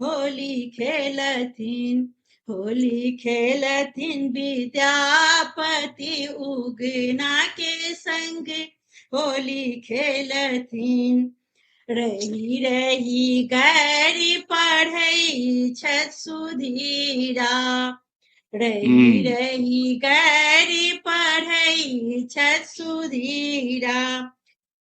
[SPEAKER 5] होली खेलथिन विद्यापति उगना के संग होली खेलथिन रही रही गैरी पढ़ई छत सुधीरा, रही रही गैरी पढ़ई छत सुधीरा,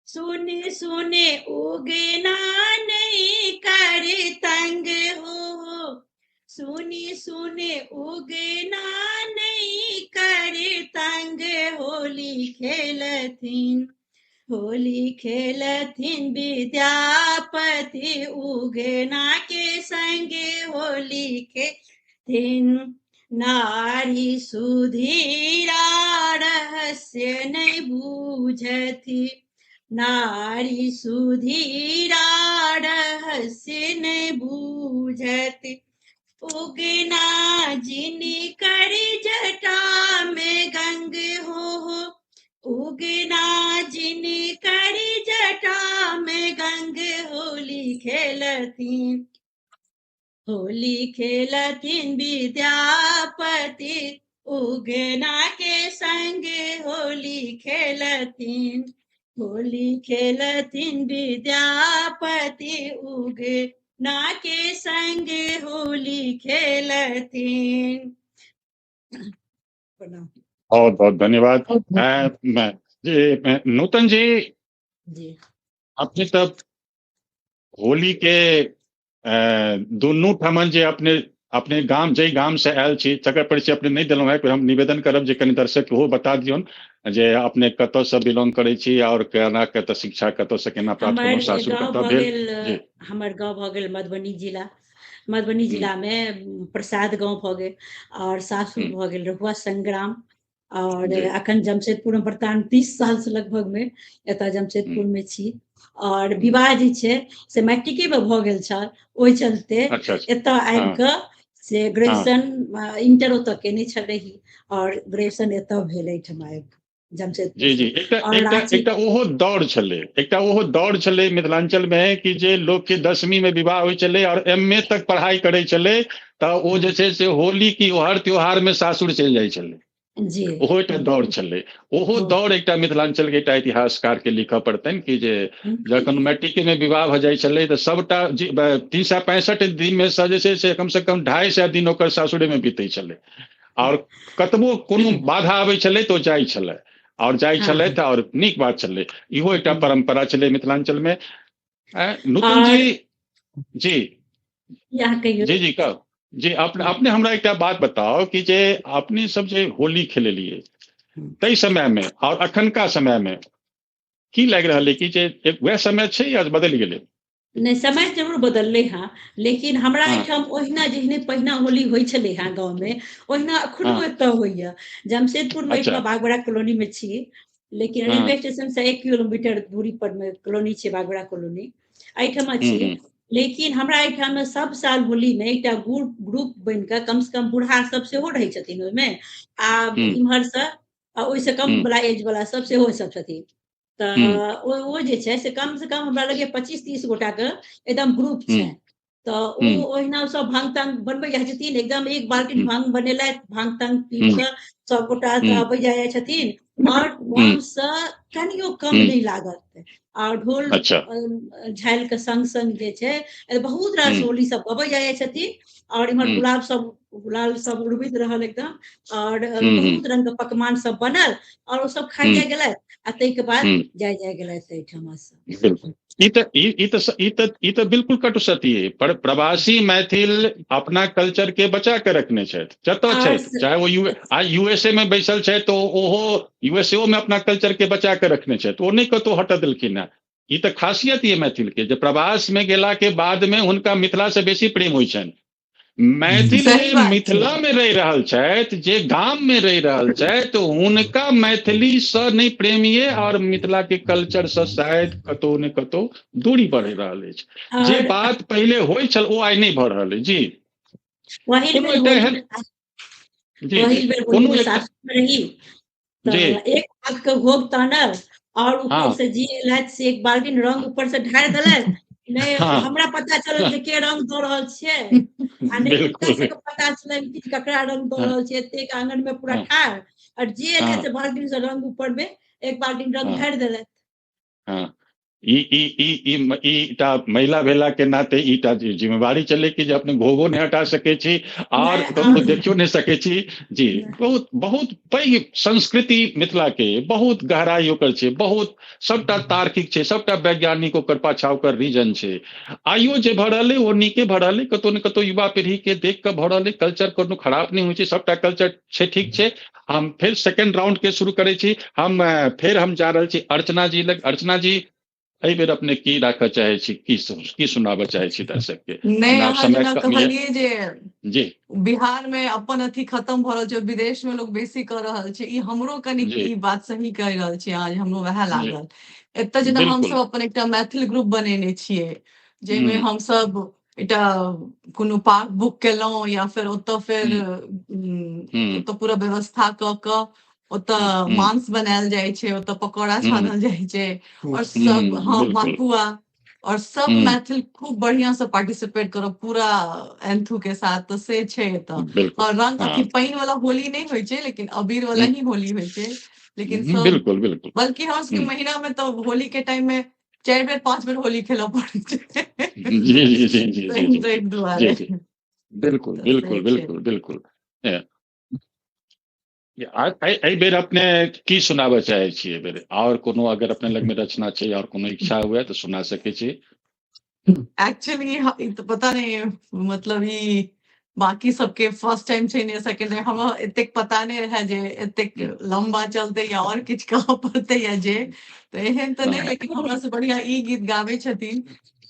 [SPEAKER 5] सुने सुने उगना नहीं करे तंग हो, सुनी सुने उगना नहीं करे तंग, होली खेलथिन, होली खेलथिन विद्यापति उगना के संगे, होली खेलथिन नारी सुधीरा रहस्य नहीं बूझती, नारी सुधीरा रहस्य नहीं बूझती, उगना जिनी करी जटा में गंग हो, उगना जिनी करी जटा में गंग, होली खेलथिन, होली खेलथिन विद्यापति उगना के संग, होली खेलथिन, होली खेलथिन विद्यापति उगना के संग, होली खेलथिन।
[SPEAKER 1] बहुत बहुत धन्यवाद। नूतन जी, अपने तब होली के दुनू ठमन जे अपने गाम जै गाम से आयल छी तकर परिचय अपने नहीं दिलौं है, हम निवेदन करब जे कनि दर्शक के बता दियौन जे अपने कतौ से बिलोंग करै छी और केना कतौ शिक्षा कतौ से केना प्राप्त केलौं, सासुर कतौ भेल?
[SPEAKER 5] हमर गांव भ गेल मधुबनी जिला, मधुबनी जिला में प्रसाद गांव भ गेल, और सासुर भ गेल रहुआ संग्राम, और अखन जमशेदपुर में वर्तमान 30 साल से लगभग में एतऽ जमशेदपुर में छी, और विवाह जे छै से मैट्रिके में भ गेल छल, ओहि चलते एतऽ आबि कऽ से ग्रेजुएशन इंटर ओतऽ केने छलही, और ग्रेजुएशन एतऽ भेल एहिठाम आबि जमशेदपुर।
[SPEAKER 1] जी जी, एकटा ओहो दौड़ छलै मिथिलांचल में कि जे लोग के 10वीं में विवाह होइ छलै और MA तक पढ़ाई करै छलै तऽ ओ जे छै से होली की हर त्योहार में सासुर चलि जाइ छलै।
[SPEAKER 5] जी,
[SPEAKER 1] ओहो एकटा दौड़ छलै, ओहो दौड़ एकटा मिथिलांचल के एकटा इतिहासकार के लिखऽ पड़तनि कि जे जखन मैट्रिक में विवाह भ जाइ छलै तऽ सबटा 365 दिन में से जे छै से कम से कम 250 दिन ओकर सासुरे में बीतै छलै, और कतबो कोनो बाधा आबै छलै तऽ ओ जाइ छलै, और जाइ छलथि और नीक बात छलै, इहो एकटा परंपरा छलै मिथिलांचल में। नूतन जी जी जी जी कहू जी, अपने हमरा एकटा बात बताओ कि जे अपने सब जे होली खेलेलिए तई समय में और अखनका समय में की लागि रहल है कि जे वह समय छै या बदलि गेलै?
[SPEAKER 5] नहीं, समय जरूर बदललै हाँ, लेकिन हमरा एहिठाम ओहिना जेहने पहिना होली होइ छलै हाँ गाँव में, ओहिना अखनो एतऽ होइया। जमशेदपुर में एहिठाम बागबड़ा कॉलोनी में छी, लेकिन रेलवे स्टेशन से 1 किलोमीटर दूरी पर में कॉलोनी छै बागबड़ा कॉलोनी, एहिठाम छी। लेकिन हमरा एहिठाम में सब साल होली में एकटा ग्रुप बन के कम से कम बूढ़ा सब सेहो रहै छथिन ओहिमे, आ इम्हर से ओहि से कम वाला एज वाला सब सेहो सब छथिन, तऽ ओ जे छै से कम हमरा लगे 25-30 गोटा के एकदम ग्रुप छै, तऽ ओ ओहिना सब भांग तांग बनबै जाइ छथिन, एकदम 1 बाल्टी भांग बनेलथि, भांग तांग पी कऽ सब गोटा अबै जाइ छथिन, और वहां से कनियो कम नहीं लागत, और ढोल झालि के संग संग जे छै बहुत रास होली सब गबै जाइ छथिन, और इम्हर गुलाल सब उड़बैत रहल एकदम, और बहुत रंग के पकवान सब बनल, और वो सब खाइ जाइ गेलथि, आ तै के बाद जाइ गेलथि एहिठाम से।
[SPEAKER 1] ई तऽ बिल्कुल कटु सत्य है, पर प्रवासी मैथिल अपना कल्चर के बचा के रखने छथि, जतऽ छथि, चाहे वो आज USA में बैसल छथि तो ओहो USA में अपना कल्चर के बचा के रखने छथि, ओ नहीं कतौ हटऽ देलखिन है। ई तऽ खासियत ये मैथिल के, जे प्रवास में गेला के बाद में हुनका मिथिला से बेसी प्रेम होइ छनि। मैथिल मिथिला में रहि रहल छथि, जे गाम में रहि रहल छथि, हुनका मैथिली से नहीं प्रेम ये, और मिथिला के कल्चर से शायद कतौ ने कतौ दूरी बढ़ रहल अछि। जे बात पहले होइ छल ओ आइ नहीं भऽ रहल है। जी,
[SPEAKER 5] एक आग के भोग तानल, और ऊपर से जी एलथि से 1 बाल्टी रंग ऊपर से ढारि देलथि, नहीं हमरा पता चलल जे के रंग दऽ रहल छै, आ नहीं पता चलल कि ककरा रंग दऽ रहल छै, एतेक आंगन में पूरा ठाढ़, और जे एलथि से बाल्टी से रंग ऊपर में 1 बाल्टी रंग ढारि देलथि।
[SPEAKER 1] ईटा महिला भेला के नाते ईटा जिम्मेवारी चले कि जे अपने घोघो नहीं हटा सके छी और ककरो देखियो नहीं सके छी जी। बहुत बहुत पैघ संस्कृति मिथिला के बहुत गहराई ओकर छै, बहुत सबटा तार्किक छै, सबटा वैज्ञानिक ओकर पाछा ओकर रीजन छै। आइयो जे भऽ रहल ओ नीके भऽ रहल, कतौ ने कतौ युवा पीढ़ी के देख के भऽ रहल, कल्चर कोनो खराब नहीं होइ छै, सबटा कल्चर छै ठीक छै। हम फिर सेकंड राउंड के शुरू करे छी। फिर हम जा रहल छी अर्चना जी लग। अर्चना जी एहि बेर अपने की राखऽ चाहे छी, की सुनाबऽ चाहे छी दर्शक के?
[SPEAKER 2] नहीं
[SPEAKER 1] हमरा
[SPEAKER 2] अहाँ
[SPEAKER 1] समय
[SPEAKER 2] जेना
[SPEAKER 1] कम ये
[SPEAKER 2] कहलिए जे
[SPEAKER 1] जी
[SPEAKER 2] बिहार में अपन अथी खत्म भ रहल छै, विदेश में लोग बेसी कर रहल छै, ई हमरो कनी
[SPEAKER 1] जी
[SPEAKER 2] ई बात सही कह रहल छी अहाँ, हमरो वएह
[SPEAKER 1] जी
[SPEAKER 2] लागल। एतऽ जेना हम
[SPEAKER 1] बिल्कुल
[SPEAKER 2] सब अपन एकटा मैथिल ग्रुप बनेने छियै, जाहिमे हम सब एकटा कोनो पार्क बुक केलहुँ या फिर ओतऽ फिर ओतऽ पूरा व्यवस्था कऽ कऽ ओतऽ मांस बनायल जाइ छै, ओतऽ पकौड़ा छानल जाइ छै, और सब हाँ
[SPEAKER 1] बिल्कुल
[SPEAKER 2] मालपुआ, और सब मैथिल खूब बढ़िया से पार्टिसिपेट करब पूरा एंथू के साथ। तो से छै एतऽ।
[SPEAKER 1] बिल्कुल
[SPEAKER 2] और रंग
[SPEAKER 1] हाँ
[SPEAKER 2] अथी पानि वाला होली नहीं होइ छै, लेकिन अबीर वाला ही होली होइ छै। लेकिन सब
[SPEAKER 1] बिल्कुल बिल्कुल
[SPEAKER 2] बल्कि हमर सबके महीना में तो होली के टाइम में 4 बेर 5 बेर होली खेलऽ पड़ै छै।
[SPEAKER 1] जी जी जी जी जी जी
[SPEAKER 2] ताहि
[SPEAKER 1] जी
[SPEAKER 2] दुआरे
[SPEAKER 1] जी बिल्कुल
[SPEAKER 2] तऽ
[SPEAKER 1] बिल्कुल
[SPEAKER 2] से छै।
[SPEAKER 1] बिल्कुल बिल्कुल। एहि बेर अपने की सुनाबऽ चाहे छी? एहि बेर और कोनो अगर अपने लग में रचना छै और कोनो इच्छा हुए तो सुना सके छी।
[SPEAKER 2] एक्चुअली ई तो पता नहीं, मतलब ई बाकी सबके फर्स्ट टाइम छै ने सेकंड टाइम, हमरा एतेक पता नहीं रहे जे एतेक लंबा चलते या और किछ कहऽ पड़ते या जे, तो एहन तो नहीं, लेकिन हमरा से बढ़िया ई गीत गावे छथिन।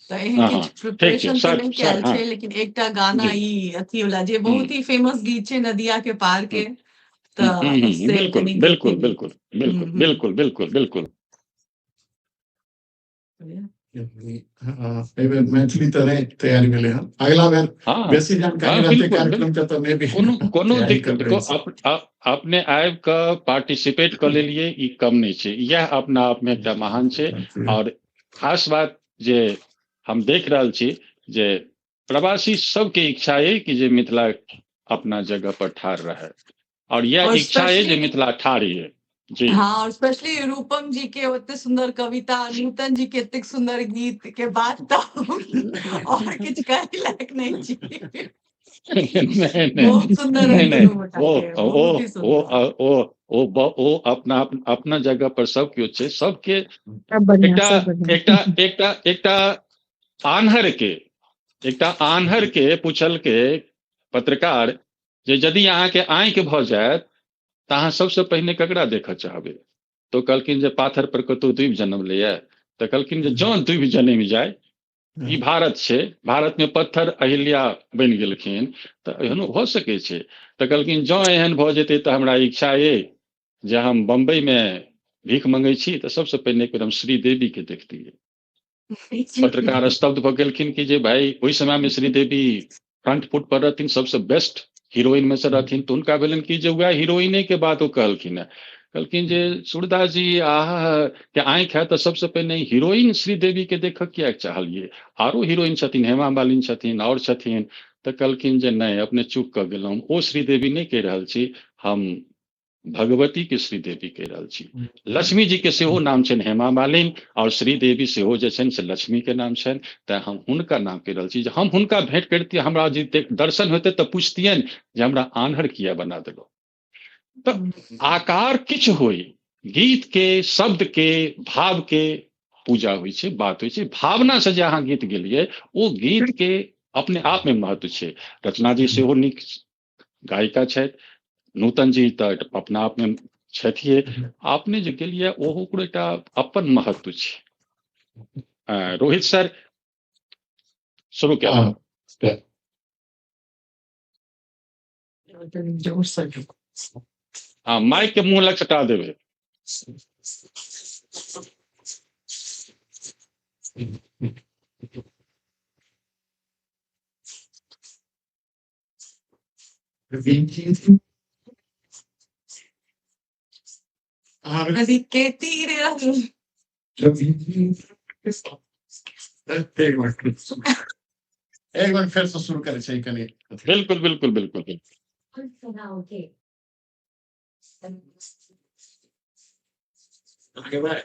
[SPEAKER 2] तो एहन
[SPEAKER 1] हाँ
[SPEAKER 2] किछ
[SPEAKER 1] ठीक छै
[SPEAKER 2] प्रिपरेशन तो
[SPEAKER 1] सर
[SPEAKER 2] नहीं
[SPEAKER 1] सर
[SPEAKER 2] कैल
[SPEAKER 1] हाँ
[SPEAKER 2] छै, लेकिन एकटा गाना
[SPEAKER 1] जी
[SPEAKER 2] ई अथी वाला जे बहुत ही फेमस गीत छै, नदिया के पार के, तो से
[SPEAKER 1] बिल्कुल
[SPEAKER 2] कनी
[SPEAKER 1] बिल्कुल
[SPEAKER 2] गैती।
[SPEAKER 1] बिल्कुल बिल्कुल बिल्कुल बिल्कुल बिल्कुल।
[SPEAKER 3] एहि बेर मैथिली तऽ नहीं तैयारी भेलै हन, अगला बेर
[SPEAKER 1] हाँ
[SPEAKER 3] बेसी जानकारी
[SPEAKER 1] हाँ
[SPEAKER 3] रहते
[SPEAKER 1] बिल्कुल
[SPEAKER 3] कार्यक्रम
[SPEAKER 1] बिल्कुल
[SPEAKER 3] के तऽ मे भी
[SPEAKER 1] कोनो कोनो
[SPEAKER 3] तैयारी
[SPEAKER 1] दिक्कत
[SPEAKER 3] करबै
[SPEAKER 1] देखो अपने आबि कऽ पार्टिसिपेट कऽ लेलिए, ई कम नहीं छै, यह अपना आप में एकटा महान छै। और खास बात जे हम देख रहल छी जे प्रवासी सबके इच्छा है कि जे मिथिला अपना जगह पर ठाढ़ रहे, और यह
[SPEAKER 2] और
[SPEAKER 1] इच्छा है जे
[SPEAKER 2] स्पेशली
[SPEAKER 1] मिथिला ठाढ़ है जी।
[SPEAKER 2] हाँ, और स्पेशली रूपम जी के ओते सुंदर कविता, नूतन जी के एतेक सुंदर गीत के बाद तो और किछ कहे लायक नहीं छी।
[SPEAKER 1] नहीं
[SPEAKER 2] बहुत
[SPEAKER 1] नहीं
[SPEAKER 2] सुंदर है
[SPEAKER 1] नहीं नहीं
[SPEAKER 2] दुनू गोटा के, बहुत ही सुंदर।
[SPEAKER 1] अपना जगह पर सब क्यों छै, सबके
[SPEAKER 4] सब बढ़िया
[SPEAKER 1] एकटा
[SPEAKER 4] सब बढ़िया।
[SPEAKER 1] एकटा एकटा एकटा आन्हर के पूछल के पत्रकार जे यदि अहाँ के आंखि भऽ जायत तऽ अहाँ सबसे पहिने ककरा देखऽ चाहबै? तो कहलखिन जे पाथर पर कतौ द्वीप जन्म लैया। तऽ कहलखिन जे जँ द्वीप जन्म जाय, ई भारत छै, भारत में पत्थर अहिल्या बनि गेलखिन, तऽ एहनो भऽ सकै छै। तऽ कहलखिन जँ एहन भऽ जेतै तऽ हमरा इच्छा अइ जे हम बम्बई में भीख मंगै छी तऽ सबसे पहिने एक बेर हम श्रीदेवी के देखतियै। पत्रकार स्तब्ध भऽ गेलखिन कि जे भाई ओहि समय में श्रीदेवी फ्रंट फुट पर रहथिन, सबसे बेस्ट हीरोइन में से रहथिन, तो उनका भेलन कि जे वह हीरोइने के बात वो कहलखिन है। कहलखिन जे सूरदास जी के आंखि है तो सबसे पहले हीरोइन श्रीदेवी के देखऽ किया चाहलिए? आरो हीरोइन छथिन, हेमा मालिनी छथिन और छथिन। तऽ कहलखिन जे नहीं, अपने चूक कऽ गेलहुँ, ओ श्रीदेवी नहीं कहि रहल छी, हम भगवती के श्रीदेवी कहि रहल छी। लक्ष्मी जी के सेहो नाम छनि हेमा मालिन, और श्रीदेवी सेहो जे छनि से लक्ष्मी के नाम छनि। तऽ हम हुनका नाम कहि रहल छी, जे हम हुनका भेंट करितियै, हमरा जे दर्शन होते तऽ पुछतियनि जे हमरा आन्हर किया बना देलहुँ। तऽ आकार किछु होय, गीत के शब्द के भाव के पूजा होइ छै, बात होइ छै, भावना से जे अहाँ गीत गेलियै ओ गीत के अपने आप में महत्व छै। रचना जी सेहो नीक गायिका छथि, नूतन जी तऽ अपना आप में छथिए, आपने जे गेलियै ओहो एकटा अपन महत्व छै। रोहित सर शुरू केलहुँ।
[SPEAKER 3] जोर से
[SPEAKER 1] हाँ, माइक के मुंह लग सटा देबै।
[SPEAKER 2] नदी के तीरे रहूं।
[SPEAKER 3] एक बार फिर से शुरू करे छै कनी।
[SPEAKER 1] बिल्कुल बिल्कुल बिल्कुल बिल्कुल।
[SPEAKER 3] आगे बढ़।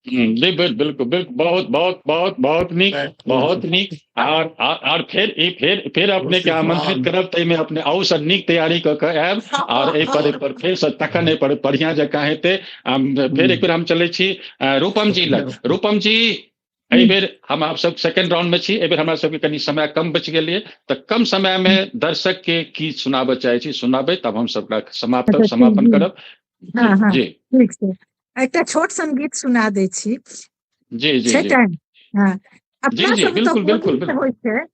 [SPEAKER 1] जी बिल्कुल बिल्कुल बहुत बहुत बहुत बहुत नीक बहुत नीक और फिर अपने के आमंत्रित करब तै में अपने औ से नीक तैयारी क के आएब और ए पर फिर से तखन ए पर बढ़िया जकां हेते फिर एक बेर हम चलै छी रूपम जी लग रूपम जी एहि बेर हम आप सब सेकंड राउंड में छी ए बेर हमरा सबके कनी समय कम बच गेलिए त कम समय में दर्शक के की सुनाबे चाहे छी सुनाबे तब हम सबका समापन करब
[SPEAKER 4] हाँ हाँ
[SPEAKER 1] जी
[SPEAKER 4] ठीक से एकटा छोट संगीत सुना दै छी
[SPEAKER 1] जी जी
[SPEAKER 4] छै
[SPEAKER 1] जी
[SPEAKER 4] टाइम हाँ
[SPEAKER 1] जी
[SPEAKER 4] अपना
[SPEAKER 1] जी
[SPEAKER 4] सब तो
[SPEAKER 1] बिल्कुल बिल्कुल
[SPEAKER 4] होली
[SPEAKER 1] बिल्कुल
[SPEAKER 4] होय छै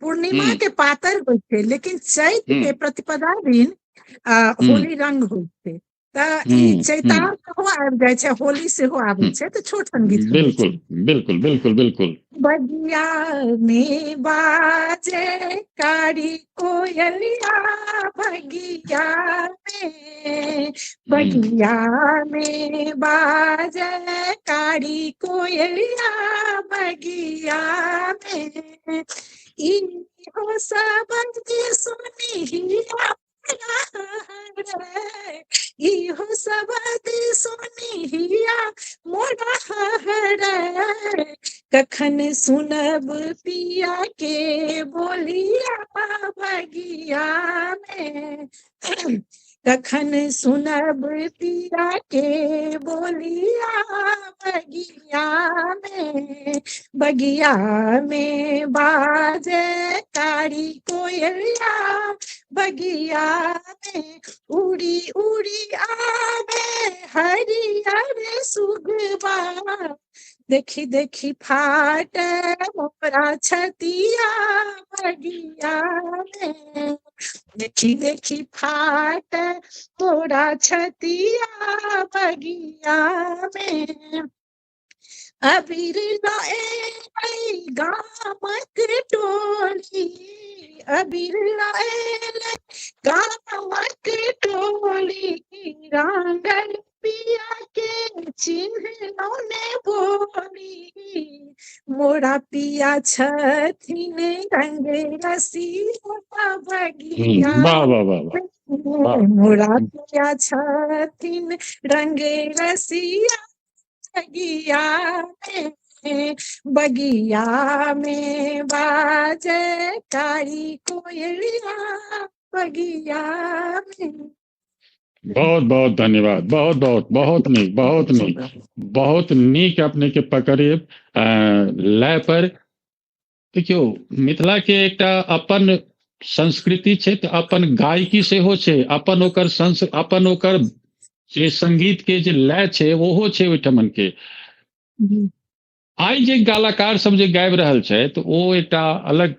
[SPEAKER 4] पूर्णिमा
[SPEAKER 1] हम्म
[SPEAKER 4] के पातर होय छै लेकिन चैत के
[SPEAKER 1] हम्म
[SPEAKER 4] प्रतिपदा दिन
[SPEAKER 1] हम्म
[SPEAKER 4] होली रंग होय छै त ई
[SPEAKER 1] हम्म
[SPEAKER 4] चैतार सेहो आबि जाय छै होली सेहो आबै छै त छोट संगीत सुनै छी
[SPEAKER 1] बिल्कुल बिल्कुल बिल्कुल बिल्कुल
[SPEAKER 4] बगिया में बाजे कारी कोयलिया बगिया में बगिया में बाजे कारी कोयलिया बगिया में ई हो सबंद सुनिया इहो सबद सुनिया मोरा हरे कखन सुनब पिया के बोलिया बगिया में कखन सुनब पिया के बोलिया बगिया में बाजे कारी कोयलिया बगिया में उड़ी उड़ी आवे हरियर सुगवा देखी देखी फाट मोरा छतिया बगिया में देखी देखी फाट मोरा छतिया बगिया में अबीर लाए गामक टोली अबीर लाए गामक टोली रांगल पिया के चिन्ह लौने बोली मोरा पिया छथिन रंग रसिया बगिया
[SPEAKER 1] वाह वाह वाह वाह
[SPEAKER 4] मोरा पिया छथिन रंग रसिया बगिया में बाजे कारी कोयलिया बगिया में
[SPEAKER 1] बहुत बहुत धन्यवाद बहुत बहुत बहुत नीक अपने के पकड़े लय पर देखियो मिथिला के एकटा अपन संस्कृति छै त अपन गायकी सेहो छै अपन ओकर जे संगीत के जे लय छै ओहो छै ओहिठमन के आइ जे गालाकार सब जे गाबि रहल छै तऽ ओ एकटा अलग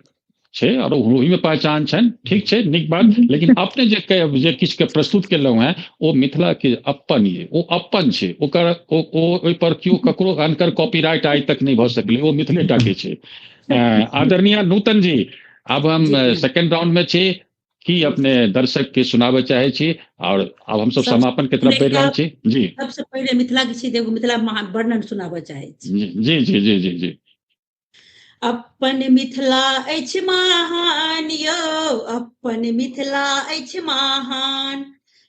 [SPEAKER 1] छै और ओही में पहचान छन ठीक छै नीक बात लेकिन अपने जे किछ के प्रस्तुत केलहुं हैं ओ मिथिला के अपन ये ओ अपन छै ओकर ओहि पर केओ ककरो अनकर कॉपीराइट आइ तक नहीं भ सकले ओ मिथिले टा के छै आदरणीय नूतन जी अब हम सेकंड राउंड में छी की अपने दर्शक के सुनाबे चाहे छी और अब हम सब समापन के तरफ बढ़ रहल छी जी
[SPEAKER 5] सबसे पहले मिथिला के छी एगो मिथिला वर्णन सुनाबे चाहे छी
[SPEAKER 1] जी जी जी जी जी
[SPEAKER 5] अपन मिथिला अछि महान यौ अपन मिथिला अछि महान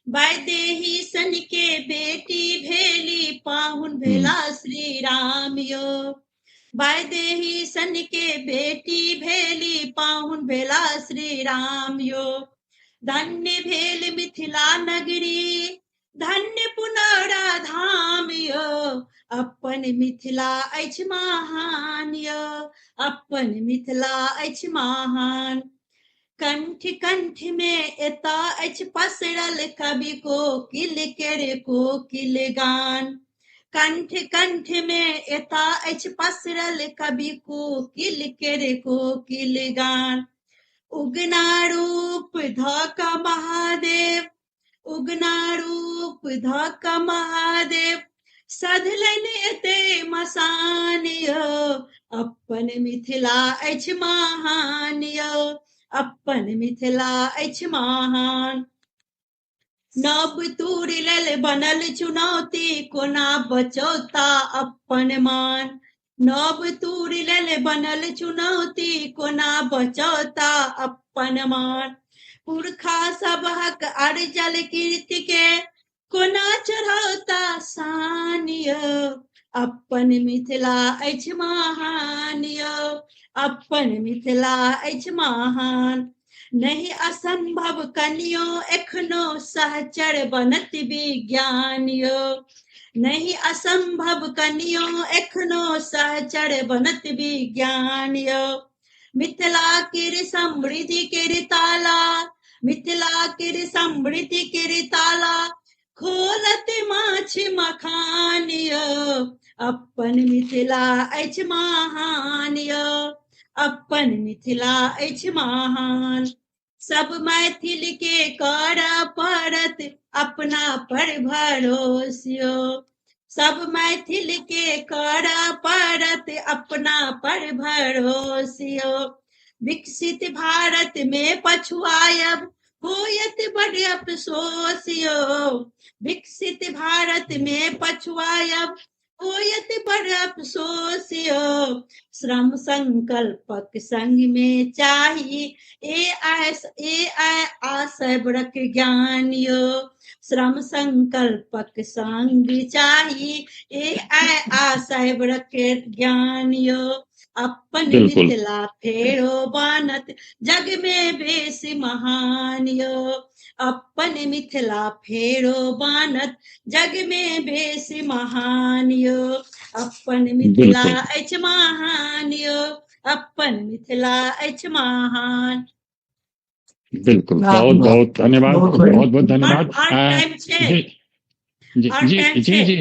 [SPEAKER 5] वैदेही सन के बेटी भेली पाहुन भेला श्री राम यो वैदेही सन के बेटी भेली पाहुन भेला श्री राम यो धन्य भेल मिथिला नगरी धन्य पुनरा धाम यो अपन मिथिला अछि महान यो अपन मिथिला अछि महान। कंठ कंठ में एता अछि पसरल कवि कोकिल केर कोकिल गान। कंठ कंठ में एता अछि पसरल कवि कोकिल केर कोकिल गान। उगना रूप धक महादेव उगना रूप धक महादेव सधलनि एते मसान यो अपन मिथिला अछि महान यो अपन मिथिला अछि महान। नव तूरी लेल बनल चुनौती कोना बचौता अपन मान। नव तूरी लेल बनल चुनौती कोना बचौता अपन मान। पुरखा सबहक अरजल कीर्ति के कोना चढ़ौता शान यो अपन मिथिला अछि महान यो अपन मिथिला अछि महान। नहीं असंभव कनियो एखनो सहचर बनत विज्ञान यो नहीं असंभव कनियो एखनो सहचर बनत विज्ञान यो। मिथिला केर समृद्धि केर ताला मिथिला केर समृद्धि केर ताला खोलत माछ मखान यो अपन मिथिला अछि महान यो अपन मिथिला अछि महान। सब मैथिल के कर पड़त अपना पर भरोसियो सब मैथिल के कर पड़त अपना पर भरोसियो। विकसित भारत में पछुआयब होयत बड़ अफसोस यो विकसित भारत में पछुआयब होयत बड़ अफसोस यो। श्रम संकल्पक संग में चाही AI आसबरक ज्ञान यो श्रम संकल्पक संग चाही AI आसबरक ज्ञान यो। अपन
[SPEAKER 1] बिल्कुल
[SPEAKER 5] मिथिला फेरो बनत जग में बेसी महान यो अपन मिथिला फेरो बनत जग में बेसी महान यो अपन मिथिला
[SPEAKER 1] बिल्कुल
[SPEAKER 5] अछि महान यो अपन मिथिला अछि महान।
[SPEAKER 1] बिल्कुल
[SPEAKER 2] वाह
[SPEAKER 1] बहुत
[SPEAKER 2] वाह
[SPEAKER 1] बहुत धन्यवाद
[SPEAKER 2] बहुत
[SPEAKER 1] बहुत
[SPEAKER 2] बढ़िया।
[SPEAKER 1] बहुत
[SPEAKER 5] और
[SPEAKER 1] धन्यवाद।
[SPEAKER 5] टाइम छे
[SPEAKER 1] जी
[SPEAKER 5] और
[SPEAKER 1] जी
[SPEAKER 5] टाइम
[SPEAKER 1] जी
[SPEAKER 5] छे
[SPEAKER 1] जी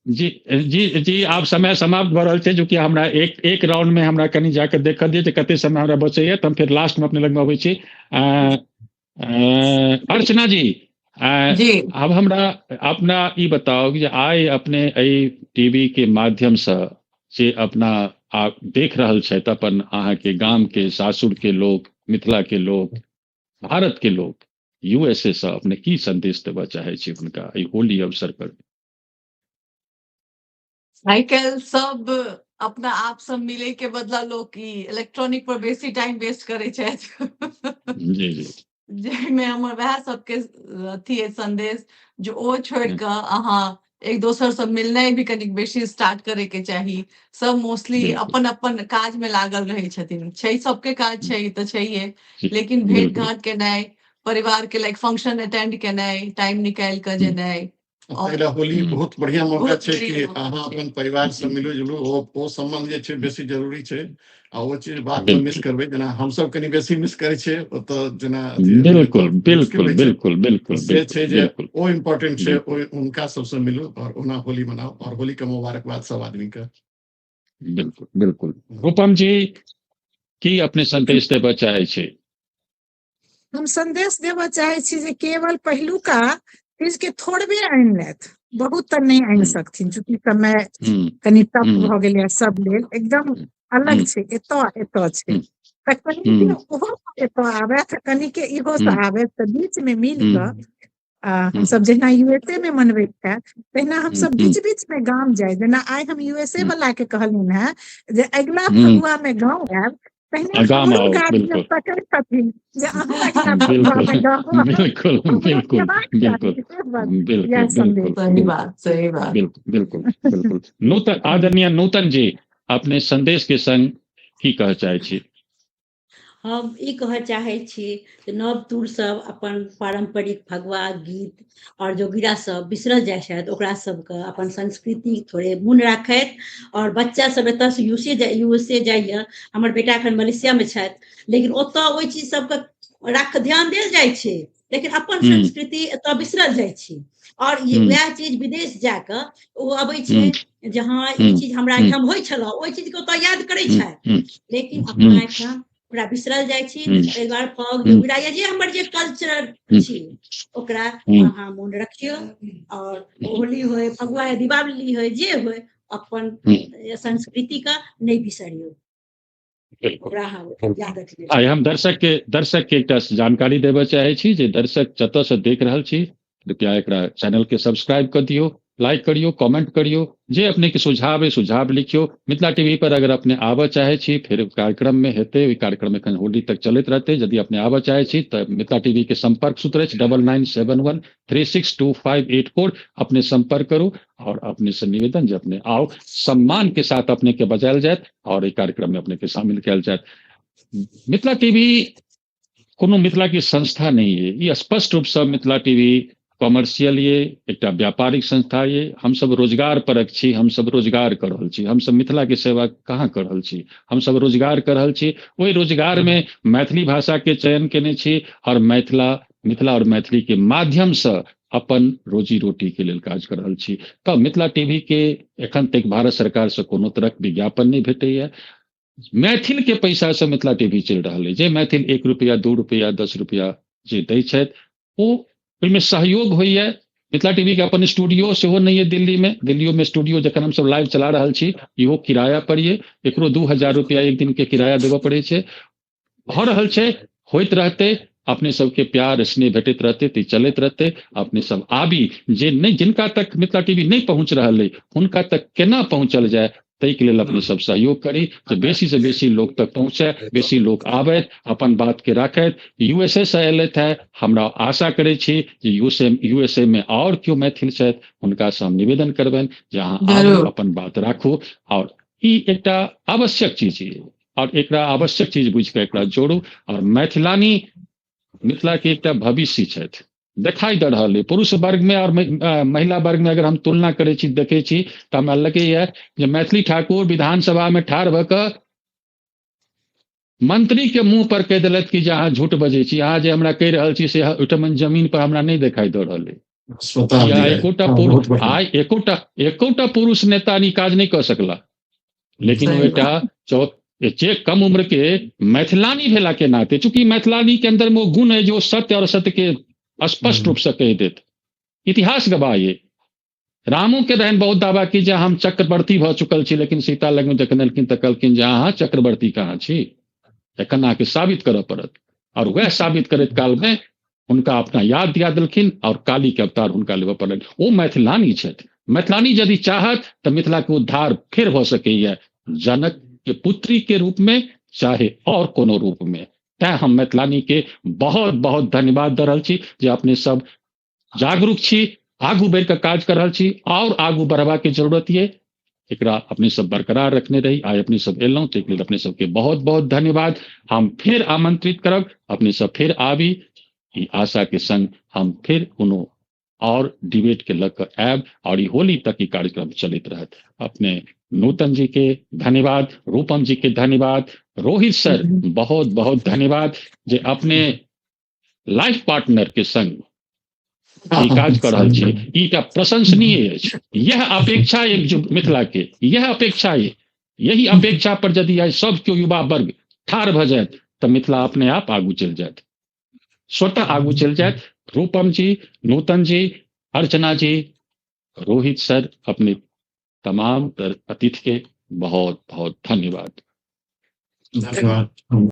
[SPEAKER 1] जी जी जी आब समय समाप्त भऽ रहल छै चूँकि हमरा एक राउंड में हमरा कनि जाके देखऽ दियौ जे कते समय हमरा बचैए तऽ हम फिर लास्ट में अपने लग में अबै छी। अर्चना जी
[SPEAKER 2] जी
[SPEAKER 1] अब हमरा अपना ई बताओ कि आइ अपने एहि टीवी के माध्यम से जे अपना आप देख रहल छथि अपन अहाँ के गाम के सासुर के लोग मिथिला के लोग भारत के लोग USA से अपने की संदेश देबऽ चाहे छी हुनका एहि होली अवसर पर।
[SPEAKER 2] आइ काल्हि सब अपना आप सब मिले के बदला लोग ई इलेक्ट्रॉनिक पर बेसी टाइम वेस्ट करे छथि
[SPEAKER 1] जी जी
[SPEAKER 2] जाहिमे हमर वएह सबके अथी है संदेश जो ओ छोड़ कऽ अहाँ एक दोसर से मिलनाइ भी कनिक बेसी स्टार्ट करे के चाही। सब मोस्टली
[SPEAKER 1] बिल्कुल
[SPEAKER 2] अपन अपन काज में लागल रहे छथिन छै सबके काज छै ई तऽ छैहे
[SPEAKER 1] जी,
[SPEAKER 2] लेकिन भेंट
[SPEAKER 1] बिल्कुल
[SPEAKER 2] घाट केनाइ परिवार के लाइक फंक्शन अटेंड केनाइ टाइम निकालि कऽ जेनाइ और
[SPEAKER 3] पहला होली बहुत बढ़िया मौका
[SPEAKER 2] बहुत
[SPEAKER 3] छै कि
[SPEAKER 2] बढ़िया
[SPEAKER 3] अहाँ अपन परिवार से मिलू जुलू ओ संबंध जे छै बेसी जरूरी छै आ ओ चीज बाद में मिस
[SPEAKER 1] बिल्कुल
[SPEAKER 3] करबै जेना हम सब कनी बेसी मिस करे छै ओतऽ जेना अथी होइमे
[SPEAKER 1] बिल्कुल
[SPEAKER 3] तऽ मुश्किल
[SPEAKER 1] बिल्कुल
[SPEAKER 3] होइ छै
[SPEAKER 1] बिल्कुल बिल्कुल
[SPEAKER 3] से छै
[SPEAKER 1] बिल्कुल
[SPEAKER 3] जे
[SPEAKER 1] बिल्कुल
[SPEAKER 3] ओ इम्पोर्टेंट छै
[SPEAKER 1] बिल्कुल
[SPEAKER 3] ओ उनका सबसे मिलू और ओना होली मनाओ और होली के मुबारकबाद सब आदमी के।
[SPEAKER 1] बिल्कुल बिल्कुल रूपम जी की अपने संदेश देबऽ चाहे छी।
[SPEAKER 4] हम संदेश देबऽ चाहे छी जे केवल पहिलुका चीज के थोड़बे आनि लेत बहुत तऽ नहीं आनि सकथिन चूंकि समय कनी टफ भऽ गेलै सब लेल एकदम अलग छै एतऽ छै तऽ कनी के ओहो एतऽ आबे तऽ कनी के इहो से आबे तऽ बीच में मिल कऽ हम सब जहिना USA में मनबैत है तहिना हम सब बीच बीच में गाम जाए जेना आइ हम USA वाला के कहलिन है जे अगला फगुआ में गाँव आयब तहिना
[SPEAKER 1] गाम
[SPEAKER 4] हमरो
[SPEAKER 1] आओ
[SPEAKER 4] गार्जियन
[SPEAKER 1] बिल्कुल
[SPEAKER 4] तकै छथिन जे अहूँ अगला फगुआ
[SPEAKER 1] बिल्कुल
[SPEAKER 4] में गाँव आयब
[SPEAKER 1] बिल्कुल
[SPEAKER 4] हमरो
[SPEAKER 1] बिल्कुल
[SPEAKER 4] जेबाक
[SPEAKER 1] बिल्कुल
[SPEAKER 4] चाही से बात
[SPEAKER 1] बिल्कुल
[SPEAKER 4] यह संदेश
[SPEAKER 1] बिल्कुल
[SPEAKER 2] सही बात सही बात
[SPEAKER 1] बिल्कुल बिल्कुल बिल्कुल नूतन आदरणीय नूतन जी अपने संदेश के संग की कहऽ चाहे छी।
[SPEAKER 5] हम ई कहऽ चाहै छी जे नव तूर सब अपन पारंपरिक फगुआ गीत और जोगिरा सब बिसरल जाइ छथि, ओकरा सबके अपन संस्कृति थोड़े मोन राखैत और बच्चा सब एतऽ से यूएसए जाइए। हमर बेटा एखन मलेशिया में छथि, लेकिन ओतऽ ओहि चीज सबके ध्यान देल जाइ छै, लेकिन अपन संस्कृति एतऽ बिसरल जाइ छै। और वएह चीज विदेश जाकऽ ओ अबै छै, जहाँ ई चीज हमरा एहिठाम होइ छल ओहि चीज के ओतऽ याद करै छथि, लेकिन अपना एहिठाम ओकरा बिसरल जाइ छी। एहि दुआरे फग जोगिरा या जे हमर जे कल्चर छी ओकरा अहाँ मोन रखियौ, और होली होय, फगुआ होय, दीपावली होय, जे होय, अपन संस्कृति का नहीं बिसरियो। ओकरा अहाँ याद रखियौ।
[SPEAKER 1] आइ हम दर्शक के एकटा जानकारी देबऽ चाहै छी जे दर्शक जतऽ से देख रहल छी, कृपया एकरा चैनल के सब्सक्राइब कर दियो, लाइक करियो, कमेंट करियो, जे अपने के सुझाव है सुझाव लिखियो। मिथिला टीवी पर अगर अपने आबऽ चाहे छी, फिर कार्यक्रम में हेतै, ओहि कार्यक्रम एखन होली तक चलैत रहतै। यदि अपने आबऽ चाहे छी तऽ मिथिला टीवी के संपर्क सूत्र अछि 9971362584। अपने संपर्क करू और अपने से निवेदन जे अपने आओ, सम्मान के साथ अपने के बजायल जायत और एहि कार्यक्रम में अपने के शामिल कयल जायत। मिथिला टीवी कोनो मिथिला की संस्था नहीं है, ये स्पष्ट रूप से मिथिला टीवी कॉमर्शियल ये एक व्यापारिक संस्था ये। हम सब रोजगार परक छी, हम सब रोजगार कर रहल छी, हम सब मिथिला के सेवा कहाँ कर रहल छी, हम सब रोजगार कर रहल छी। वही रोजगार में मैथिली भाषा के चयन केने छी और मिथिला और मैथिली के माध्यम से अपन रोजी रोटी के लेल काज कर रहल छी। तऽ मिथिला टीवी के एखन तक भारत सरकार से कोनो तरह विज्ञापन नहीं भेटैया। मैथिल के पैसा से मिथिला टीवी चल रहा है। जे मैथिल 1 रुपया 2 रुपया 10 रुपया जे दै छथि, ओ ओहिमे सहयोग होइए। मिथिला टीवी के अपन स्टूडियो सेहो नहीं है दिल्ली में। दिल्लियो में स्टूडियो जखन हम सब लाइव चला रहल छी, इहो किराया पर ये, एकरो 2000 रुपया एक दिन के किराया देबऽ पड़ै छै। भऽ रहल छै, होइत रहते, अपने सबके प्यार स्नेह भेटैत रहते तऽ चलैत रहते। अपने सब आबी, जे नहीं जिनका तक मिथिला टीवी नहीं पहुंच रहल है उनका तक केना पहुंचल जाए, ताहि के लेल अपने सब सहयोग करी, जे बेसी से बेसी लोग तक पहुंचे, बेसी लोग आबे, अपन बात के राखैत। यूएसए से अयलैथ है, हमरा आशा करै छी जे यूएसए में और क्यों मैथिल छथि हुनका से हम निवेदन करबनि जे अहाँ आबू, अपन बात राखू। और ई एकटा आवश्यक चीज है, और एकरा आवश्यक चीज बुझ के एकरा जोड़ू। और मैथिलानी मिथिला के एकटा भविष्य छथि, देखाई दे रहल है। पुरुष वर्ग में और महिला वर्ग में अगर हम तुलना करै छी, देखै छी, तऽ हमरा लगैया जे मैथिली ठाकुर विधानसभा में ठाढ़ भऽ कऽ मंत्री के मुंह पर कह दिलथि कि जे अहाँ झूठ बजै छी, अहाँ जे हमरा कहि रहल छी से ओहिठाम जमीन पर हमरा नहीं दिखाई दे रहल है। एकोटा पुरुष नेता ई काज नहीं कर सकला, लेकिन बेटा जे कम उम्र के मैथिलानी भेला के नाते, चूंकि मैथिलानी के अंदर में वो गुण है जो सत्य और असत्य के स्पष्ट रूप से कह देत। इतिहास गवाह ये। रामो के रहन बहुत दावा की जे हम चक्रवर्ती भऽ चुकल छी, लेकिन सीता लग में जखन एलखिन तऽ कहलखिन जे अहाँ चक्रवर्ती कहाँ छी, एखन अहाँके साबित करऽ पड़त। और वह साबित करैत काल में हुनका अपना याद दिया देलखिन और काली के अवतार हुनका लेबऽ पड़ल। ओ मैथिलानी छथि। मैथिलानी यदि चाहत तऽ मिथिला के उद्धार फिर भऽ सकैया, जनक के पुत्री के रूप में चाहे और कोनो रूप में। तैं हम मैथिलानी के बहुत बहुत धन्यवाद दऽ रहल छी जे अपने सब जागरूक छी, आगू बढ़ि कऽ काज कर रहल छी, और आगू बढ़वा के जरूरत ये। एकरा अपने सब बरकरार रखने रही। आइ अपने सब एलहुँ तऽ एक लेल अपने सबके बहुत बहुत धन्यवाद। हम फिर आमंत्रित करब, अपने सब फिर आबी, ई आशा के संग हम फिर कोनो और डिबेट के लग कऽ आयब, और ई होली तक ई कार्यक्रम चलैत रहत। अपने नूतन जी के धन्यवाद, रूपम जी के धन्यवाद, रोहित सर बहुत बहुत धन्यवाद जे अपने लाइफ पार्टनर के संग ई काज कर रहल छी। ई एकटा प्रशंसनीय अछि। यह अपेक्षा एक जो मिथिला के, यह अपेक्षा है, यही अपेक्षा पर यदि आइ सब केओ युवा वर्ग ठाढ़ भऽ जायत तऽ मिथिला अपने आप आगू चलि जायत, स्वतः आगू चलि जायत। रूपम जी, नूतन जी, अर्चना जी, रोहित सर, अपने तमाम अतिथि के बहुत बहुत धन्यवाद।
[SPEAKER 3] धन्यवाद।